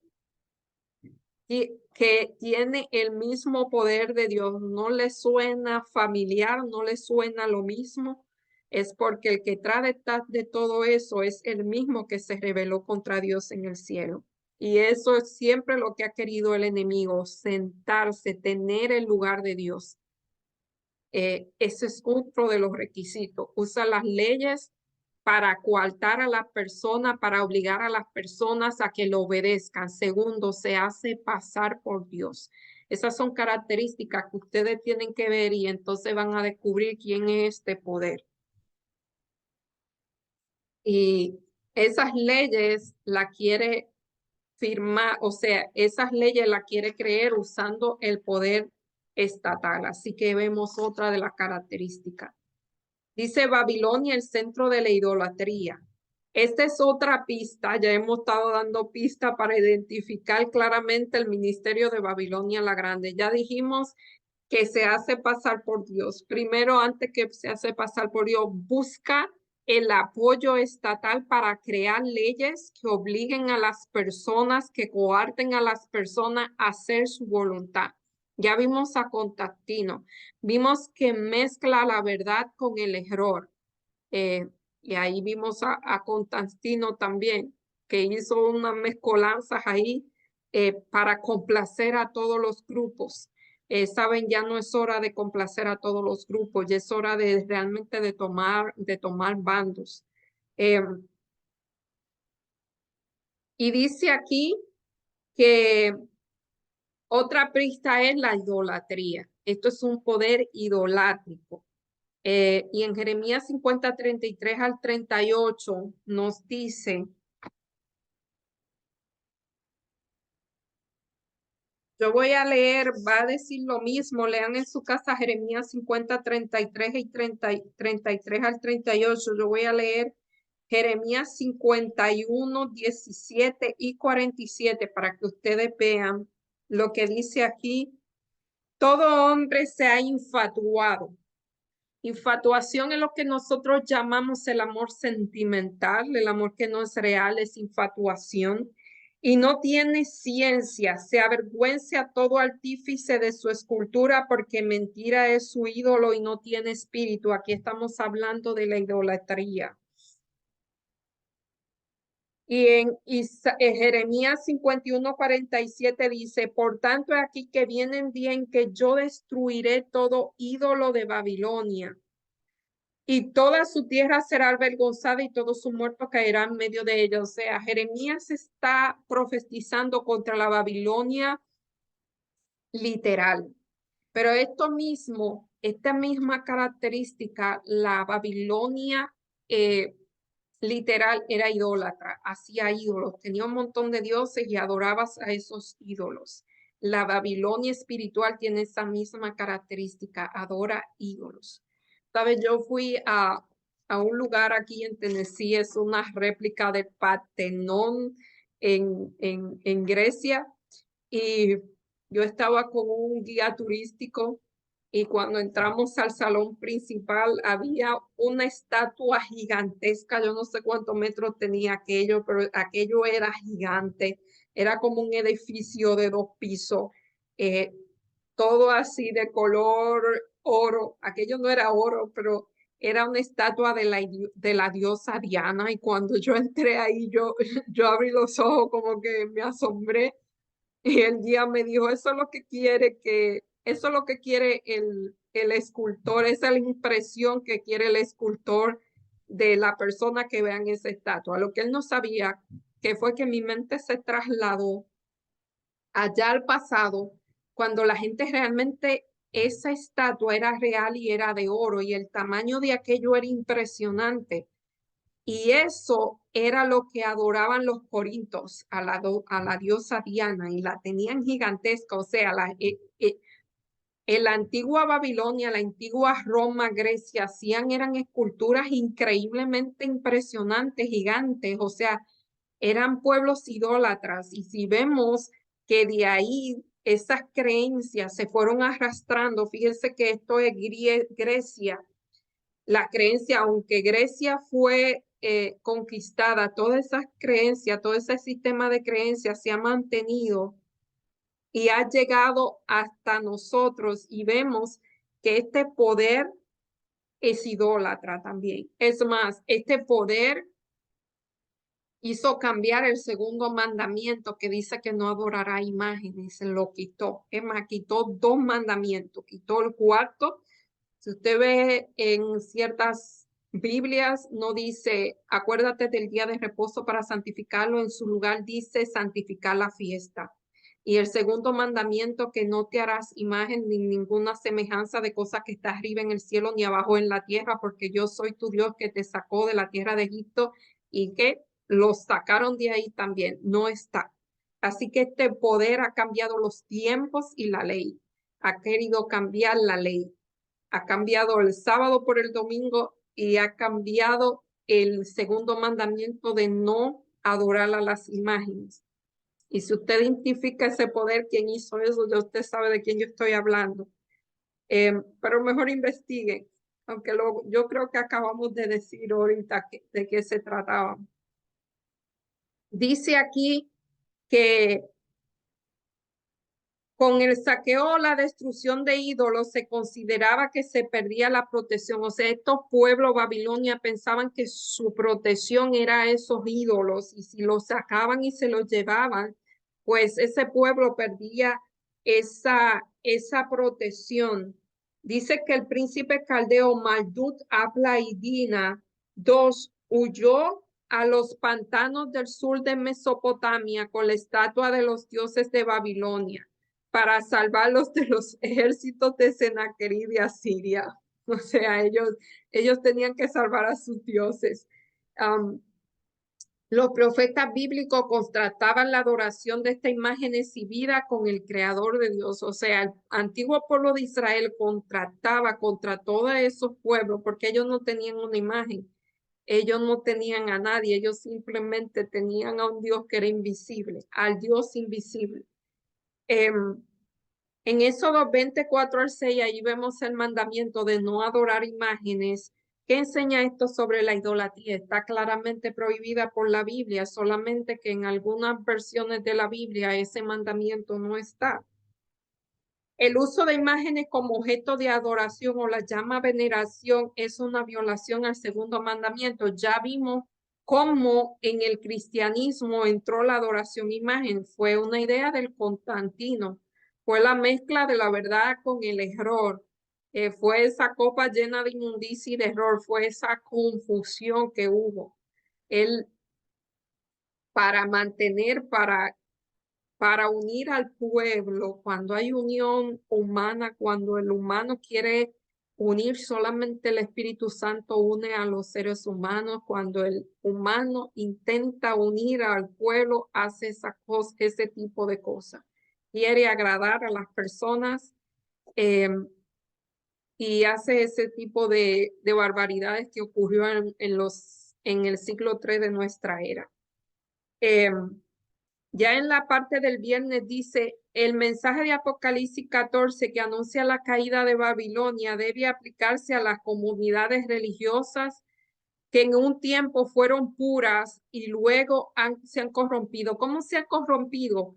que tiene el mismo poder de Dios. ¿No le suena familiar? ¿No le suena lo mismo? Es porque el que trae detrás de todo eso es el mismo que se rebeló contra Dios en el cielo. Y eso es siempre lo que ha querido el enemigo: sentarse, tener el lugar de Dios. Ese es otro de los requisitos. Usa las leyes para coartar a las personas, para obligar a las personas a que lo obedezcan. Segundo, se hace pasar por Dios. Esas son características que ustedes tienen que ver y entonces van a descubrir quién es este poder. Y esas leyes la quiere firmar, o sea, esas leyes la quiere creer usando el poder estatal. Así que vemos otra de las características. Dice Babilonia, el centro de la idolatría. Esta es otra pista, ya hemos estado dando pista para identificar claramente el ministerio de Babilonia la Grande. Ya dijimos que se hace pasar por Dios. Primero, antes que se hace pasar por Dios, busca el apoyo estatal para crear leyes que obliguen a las personas, que coarten a las personas a hacer su voluntad. Ya vimos a Constantino, vimos que mezcla la verdad con el error. Y ahí vimos a Constantino también, que hizo unas mezcolanzas ahí para complacer a todos los grupos. Saben, ya no es hora de complacer a todos los grupos, ya es hora de realmente de tomar bandos. Y dice aquí que otra pista es la idolatría. Esto es un poder idolátrico. Y en Jeremías 50, 33 al 38 nos dice, yo voy a leer, va a decir lo mismo, lean en su casa Jeremías 50, 33 y 33 al 38. Yo voy a leer Jeremías 51, 17 y 47 para que ustedes vean lo que dice aquí. Todo hombre se ha infatuado. Infatuación es lo que nosotros llamamos el amor sentimental, el amor que no es real, es infatuación. Y no tiene ciencia, se avergüenza a todo artífice de su escultura porque mentira es su ídolo y no tiene espíritu. Aquí estamos hablando de la idolatría. Y en Jeremías 51, 47 dice, por tanto aquí que viene el día en que yo destruiré todo ídolo de Babilonia y toda su tierra será avergonzada y todos sus muertos caerán en medio de ella. O sea, Jeremías está profetizando contra la Babilonia literal. Pero esto mismo, esta misma característica, la Babilonia literal era idólatra, hacía ídolos, tenía un montón de dioses y adorabas a esos ídolos. La Babilonia espiritual tiene esa misma característica, adora ídolos. ¿Sabes? Yo fui a un lugar aquí en Tennessee, es una réplica del Partenón en Grecia, y yo estaba con un guía turístico y cuando entramos al salón principal había una estatua gigantesca, yo no sé cuántos metros tenía aquello, pero aquello era gigante, era como un edificio de 2 pisos, eh, todo así de color oro, aquello no era oro, pero era una estatua de la diosa Diana y cuando yo entré ahí, yo abrí los ojos como que me asombré y el guía me dijo, eso es lo que quiere el escultor, esa es la impresión que quiere el escultor de la persona que vean esa estatua. Lo que él no sabía, que fue que mi mente se trasladó allá al pasado, cuando la gente realmente, esa estatua era real y era de oro y el tamaño de aquello era impresionante. Y eso era lo que adoraban los corintios a la diosa Diana y la tenían gigantesca. O sea, en la antigua Babilonia, la antigua Roma, Grecia, eran esculturas increíblemente impresionantes, gigantes. O sea, eran pueblos idólatras. Y si vemos que de ahí esas creencias se fueron arrastrando, fíjense que esto es Grecia, la creencia, aunque Grecia fue conquistada, todas esas creencias, todo ese sistema de creencias se ha mantenido y ha llegado hasta nosotros y vemos que este poder es idólatra también. Es más, este poder hizo cambiar el segundo mandamiento que dice que no adorará imágenes, lo quitó. Es más, quitó 2 mandamientos, quitó el cuarto. Si usted ve en ciertas Biblias no dice, acuérdate del día de reposo para santificarlo. En su lugar dice santificar la fiesta. Y el segundo mandamiento, que no te harás imagen ni ninguna semejanza de cosa que está arriba en el cielo ni abajo en la tierra, porque yo soy tu Dios que te sacó de la tierra de Egipto y que los sacaron de ahí también. No está. Así que este poder ha cambiado los tiempos y la ley. Ha querido cambiar la ley. Ha cambiado el sábado por el domingo y ha cambiado el segundo mandamiento de no adorar a las imágenes. Y si usted identifica ese poder, quién hizo eso, ya usted sabe de quién yo estoy hablando. Pero mejor investiguen, aunque yo creo que acabamos de decir ahorita de qué se trataba. Dice aquí que con el saqueo o la destrucción de ídolos se consideraba que se perdía la protección. O sea, estos pueblos Babilonia pensaban que su protección era esos ídolos y si los sacaban y se los llevaban, pues ese pueblo perdía esa protección. Dice que el príncipe caldeo Marduk Aplaidina II huyó a los pantanos del sur de Mesopotamia con la estatua de los dioses de Babilonia para salvarlos de los ejércitos de Sennacherib de Asiria. O sea, ellos tenían que salvar a sus dioses. Los profetas bíblicos contrastaban la adoración de esta imagen exhibida con el creador de Dios. O sea, el antiguo pueblo de Israel contrastaba contra todos esos pueblos porque ellos no tenían una imagen. Ellos no tenían a nadie, ellos simplemente tenían a un Dios que era invisible, al Dios invisible. En Éxodo 24 al 6, ahí vemos el mandamiento de no adorar imágenes. ¿Qué enseña esto sobre la idolatría? Está claramente prohibida por la Biblia, solamente que en algunas versiones de la Biblia ese mandamiento no está. El uso de imágenes como objeto de adoración o la llama veneración es una violación al segundo mandamiento. Ya vimos cómo en el cristianismo entró la adoración imagen. Fue una idea del Constantino. Fue la mezcla de la verdad con el error. Fue esa copa llena de inmundicia y de error. Fue esa confusión que hubo. Él, para mantener, para unir al pueblo, cuando hay unión humana, cuando el humano quiere unir, solamente el Espíritu Santo une a los seres humanos. Cuando el humano intenta unir al pueblo, hace ese tipo de cosas. Quiere agradar a las personas y hace ese tipo de barbaridades que ocurrió en el siglo III de nuestra era. Ya en la parte del viernes dice, el mensaje de Apocalipsis 14 que anuncia la caída de Babilonia debe aplicarse a las comunidades religiosas que en un tiempo fueron puras y luego se han corrompido. ¿Cómo se han corrompido?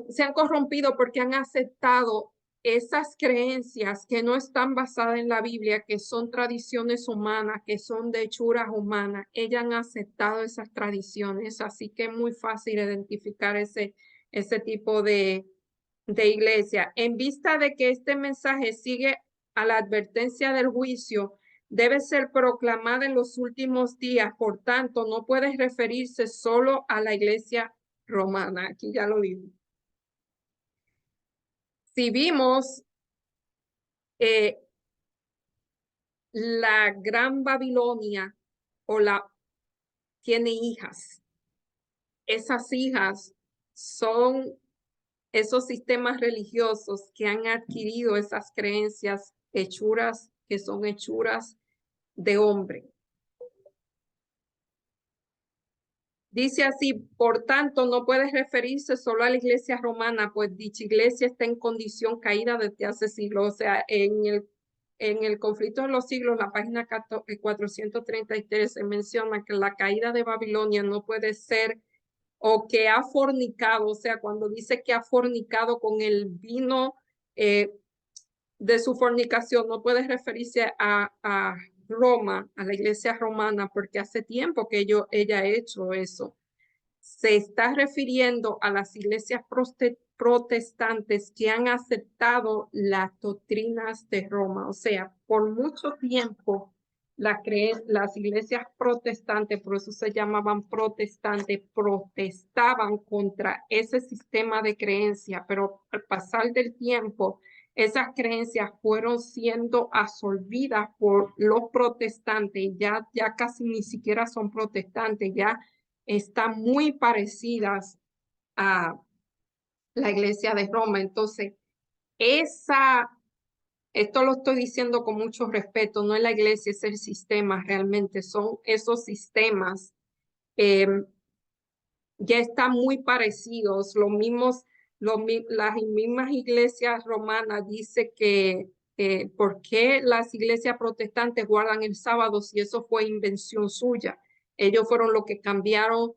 Se han corrompido porque han aceptado esas creencias que no están basadas en la Biblia, que son tradiciones humanas, que son de hechuras humanas. Ellas han aceptado esas tradiciones, así que es muy fácil identificar ese tipo de iglesia. En vista de que este mensaje sigue a la advertencia del juicio, debe ser proclamada en los últimos días, por tanto, no puede referirse solo a la iglesia romana. Aquí ya lo digo. Si vimos la Gran Babilonia tiene hijas. Esas hijas son esos sistemas religiosos que han adquirido esas creencias hechuras, que son hechuras de hombre. Dice así, por tanto, no puede referirse solo a la iglesia romana, pues dicha iglesia está en condición caída desde hace siglos. O sea, en el conflicto de los siglos, la página 433 se menciona que la caída de Babilonia no puede ser, o que ha fornicado, o sea, cuando dice que ha fornicado con el vino de su fornicación, no puede referirse a Roma, a la iglesia romana, porque hace tiempo que ella ha hecho eso. Se está refiriendo a las iglesias protestantes que han aceptado las doctrinas de Roma. O sea, por mucho tiempo las iglesias protestantes, por eso se llamaban protestantes, protestaban contra ese sistema de creencia, pero al pasar del tiempo, esas creencias fueron siendo absorbidas por los protestantes, ya casi ni siquiera son protestantes, ya están muy parecidas a la iglesia de Roma. Entonces, esto lo estoy diciendo con mucho respeto, no es la iglesia, es el sistema realmente, son esos sistemas, eh, ya están muy parecidos, las mismas iglesias romanas dicen que ¿por qué las iglesias protestantes guardan el sábado si eso fue invención suya? Ellos fueron los que cambiaron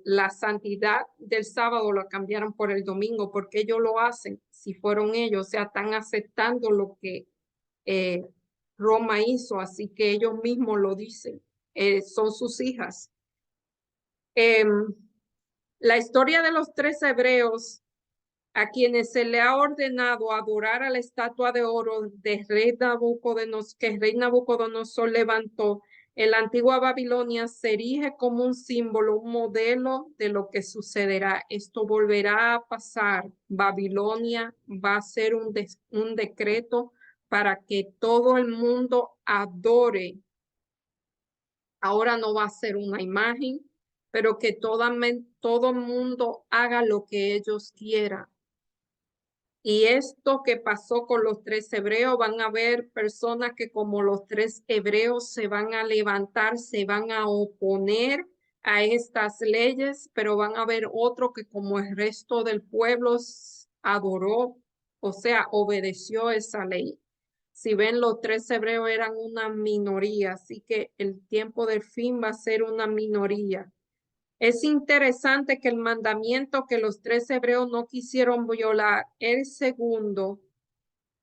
la santidad del sábado, lo cambiaron por el domingo. ¿Por qué ellos lo hacen? Si fueron ellos, o sea, están aceptando lo que Roma hizo, así que ellos mismos lo dicen, son sus hijas. La historia de los 3 hebreos a quienes se le ha ordenado adorar a la estatua de oro de que el rey Nabucodonosor levantó en la antigua Babilonia se erige como un símbolo, un modelo de lo que sucederá. Esto volverá a pasar. Babilonia va a ser un decreto para que todo el mundo adore. Ahora no va a ser una imagen, pero que todo el mundo haga lo que ellos quieran. Y esto que pasó con los 3 hebreos, van a haber personas que como los 3 hebreos se van a levantar, se van a oponer a estas leyes, pero van a haber otro que como el resto del pueblo adoró, o sea, obedeció esa ley. Si ven, los 3 hebreos eran una minoría, así que el tiempo del fin va a ser una minoría. Es interesante que el mandamiento que los 3 hebreos no quisieron violar, el segundo,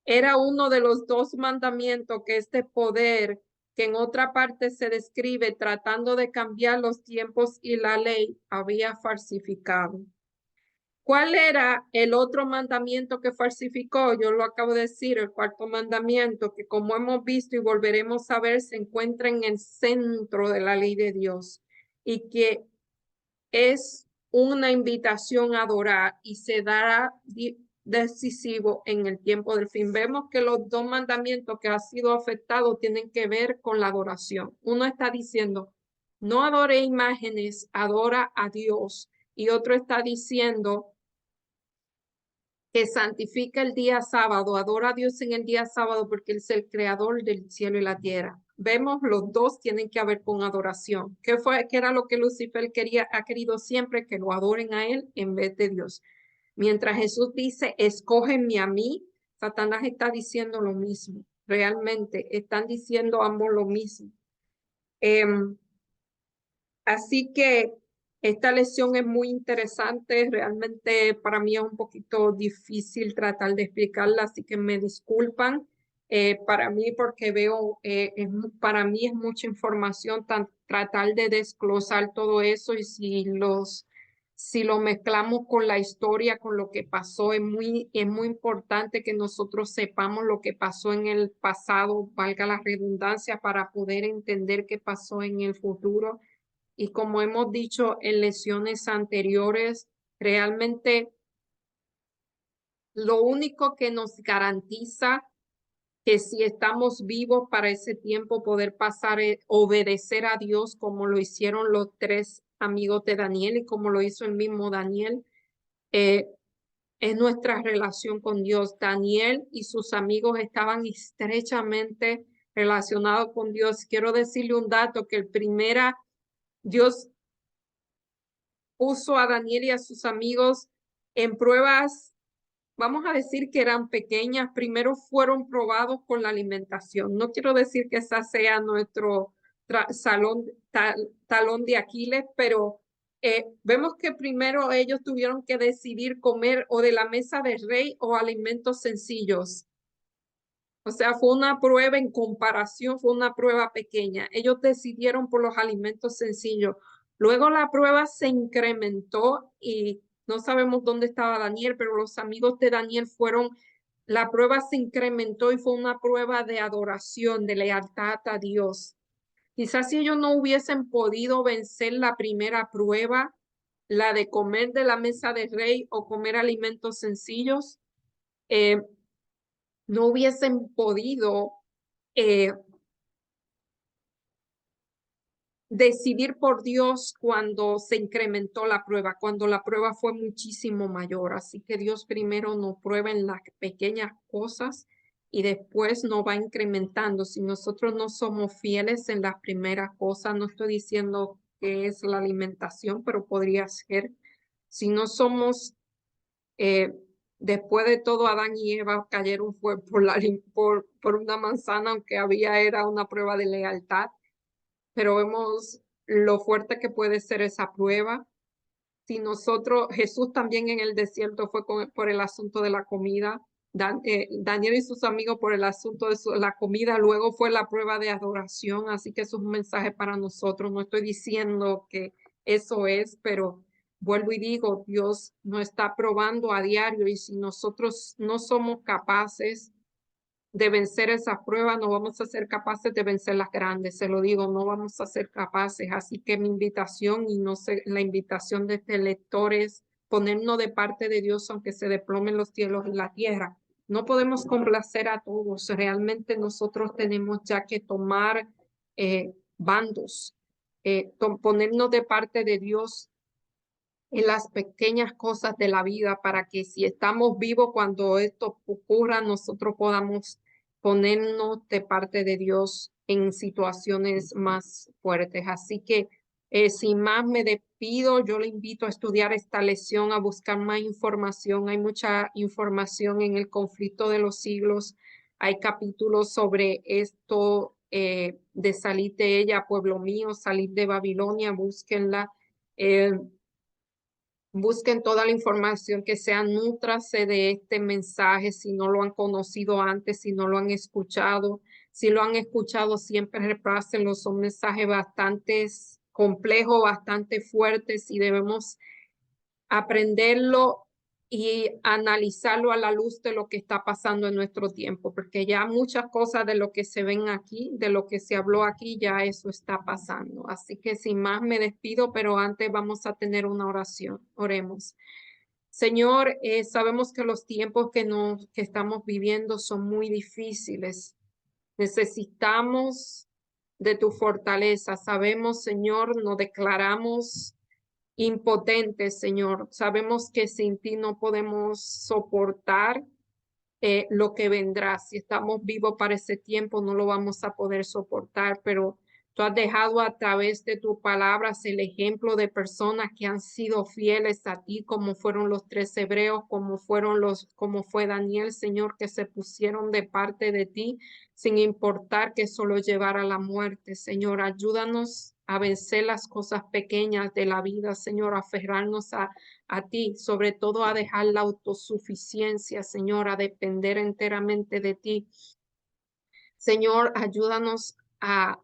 era uno de los 2 mandamientos que este poder, que en otra parte se describe tratando de cambiar los tiempos y la ley, había falsificado. ¿Cuál era el otro mandamiento que falsificó? Yo lo acabo de decir, el 4º mandamiento, que como hemos visto y volveremos a ver, se encuentra en el centro de la ley de Dios y que es una invitación a adorar y se dará decisivo en el tiempo del fin. Vemos que los 2 mandamientos que han sido afectados tienen que ver con la adoración. Uno está diciendo, no adore imágenes, adora a Dios. Y otro está diciendo que santifica el día sábado, adora a Dios en el día sábado porque Él es el creador del cielo y la tierra. Vemos, los 2 tienen que ver con adoración. ¿Qué era lo que Lucifer ha querido siempre? Que lo adoren a Él en vez de Dios. Mientras Jesús dice, escógenme a mí, Satanás está diciendo lo mismo. Realmente están diciendo ambos lo mismo. Así que esta lección es muy interesante, realmente para mí es un poquito difícil tratar de explicarla, así que me disculpan para mí porque veo, para mí es mucha información tratar de desglosar todo eso y si lo mezclamos con la historia, con lo que pasó, es muy importante que nosotros sepamos lo que pasó en el pasado, valga la redundancia, para poder entender qué pasó en el futuro. Y como hemos dicho en lecciones anteriores, realmente lo único que nos garantiza que si estamos vivos para ese tiempo poder pasar es obedecer a Dios como lo hicieron los 3 amigos de Daniel y como lo hizo el mismo Daniel, es nuestra relación con Dios. Daniel y sus amigos estaban estrechamente relacionados con Dios. Quiero decirle un dato que Dios puso a Daniel y a sus amigos en pruebas, vamos a decir que eran pequeñas. Primero fueron probados con la alimentación. No quiero decir que esa sea nuestro talón de Aquiles, pero vemos que primero ellos tuvieron que decidir comer o de la mesa del rey o alimentos sencillos. O sea, fue una prueba en comparación, fue una prueba pequeña. Ellos decidieron por los alimentos sencillos. Luego la prueba se incrementó y no sabemos dónde estaba Daniel, pero los amigos de Daniel fueron la prueba se incrementó y fue una prueba de adoración, de lealtad a Dios. Quizás si ellos no hubiesen podido vencer la primera prueba, la de comer de la mesa del rey o comer alimentos sencillos, no hubiesen podido eh, decidir por Dios cuando se incrementó la prueba, cuando la prueba fue muchísimo mayor. Así que Dios primero nos prueba en las pequeñas cosas y después nos va incrementando. Si nosotros no somos fieles en las primeras cosas, no estoy diciendo que es la alimentación, pero podría ser. Si no somos, eh, después de todo, Adán y Eva cayeron fue por una manzana, aunque era una prueba de lealtad, pero vemos lo fuerte que puede ser esa prueba. Si nosotros, Jesús también en el desierto fue por el asunto de la comida, Daniel y sus amigos por el asunto de la comida, luego fue la prueba de adoración, así que eso es un mensaje para nosotros. No estoy diciendo que eso es, pero vuelvo y digo, Dios nos está probando a diario y si nosotros no somos capaces de vencer esas pruebas, no vamos a ser capaces de vencer las grandes, se lo digo, no vamos a ser capaces. Así que mi invitación, y no sé, la invitación de este lector es ponernos de parte de Dios, aunque se desplomen los cielos y la tierra. No podemos complacer a todos, realmente nosotros tenemos ya que tomar bandos, ponernos de parte de Dios en las pequeñas cosas de la vida para que si estamos vivos cuando esto ocurra, nosotros podamos ponernos de parte de Dios en situaciones más fuertes. Así que sin más me despido, yo le invito a estudiar esta lección, a buscar más información. Hay mucha información en el conflicto de los siglos. Hay capítulos sobre esto de salir de ella, pueblo mío, salir de Babilonia, búsquenla. Busquen toda la información que sea, nútrase de este mensaje si no lo han conocido antes, si no lo han escuchado. Si lo han escuchado, siempre repásenlo. Son mensajes bastante complejos, bastante fuertes y debemos aprenderlo y analizarlo a la luz de lo que está pasando en nuestro tiempo, porque ya muchas cosas de lo que se ven aquí, de lo que se habló aquí, ya eso está pasando. Así que sin más me despido, pero antes vamos a tener una oración. Oremos. Señor, sabemos que los tiempos que estamos viviendo son muy difíciles. Necesitamos de tu fortaleza. Sabemos, Señor, nos declaramos impotentes, Señor. Sabemos que sin ti no podemos soportar lo que vendrá. Si estamos vivos para ese tiempo, no lo vamos a poder soportar, pero tú has dejado a través de tus palabras el ejemplo de personas que han sido fieles a ti, como fueron los 3 hebreos, como fue Daniel, Señor, que se pusieron de parte de ti, sin importar que eso lo llevara a la muerte. Señor, ayúdanos a vencer las cosas pequeñas de la vida, Señor, a aferrarnos a ti, sobre todo a dejar la autosuficiencia, Señor, a depender enteramente de ti. Señor, ayúdanos a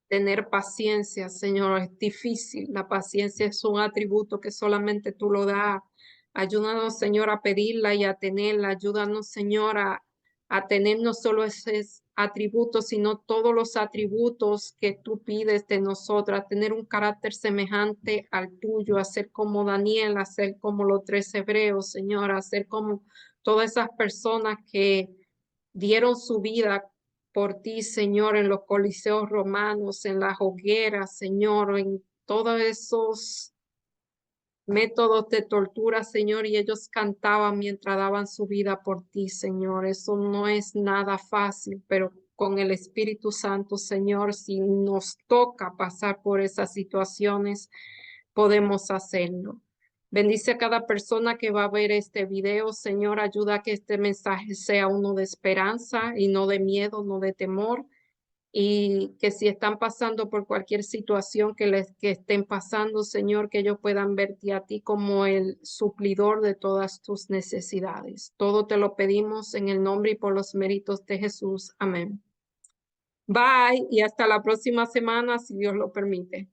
tener paciencia, Señor. Es difícil, la paciencia es un atributo que solamente tú lo das. Ayúdanos, Señor, a pedirla y a tenerla. Ayúdanos, Señor, a tener no solo ese atributo, sino todos los atributos que tú pides de nosotros, a tener un carácter semejante al tuyo, a ser como Daniel, a ser como los 3 hebreos, Señor, a ser como todas esas personas que dieron su vida por ti, Señor, en los coliseos romanos, en las hogueras, Señor, en todos esos métodos de tortura, Señor, y ellos cantaban mientras daban su vida por ti, Señor. Eso no es nada fácil, pero con el Espíritu Santo, Señor, si nos toca pasar por esas situaciones, podemos hacerlo. Bendice a cada persona que va a ver este video, Señor, ayuda a que este mensaje sea uno de esperanza y no de miedo, no de temor, y que si están pasando por cualquier situación que estén pasando, Señor, que ellos puedan verte a ti como el suplidor de todas tus necesidades. Todo te lo pedimos en el nombre y por los méritos de Jesús. Amén. Bye y hasta la próxima semana, si Dios lo permite.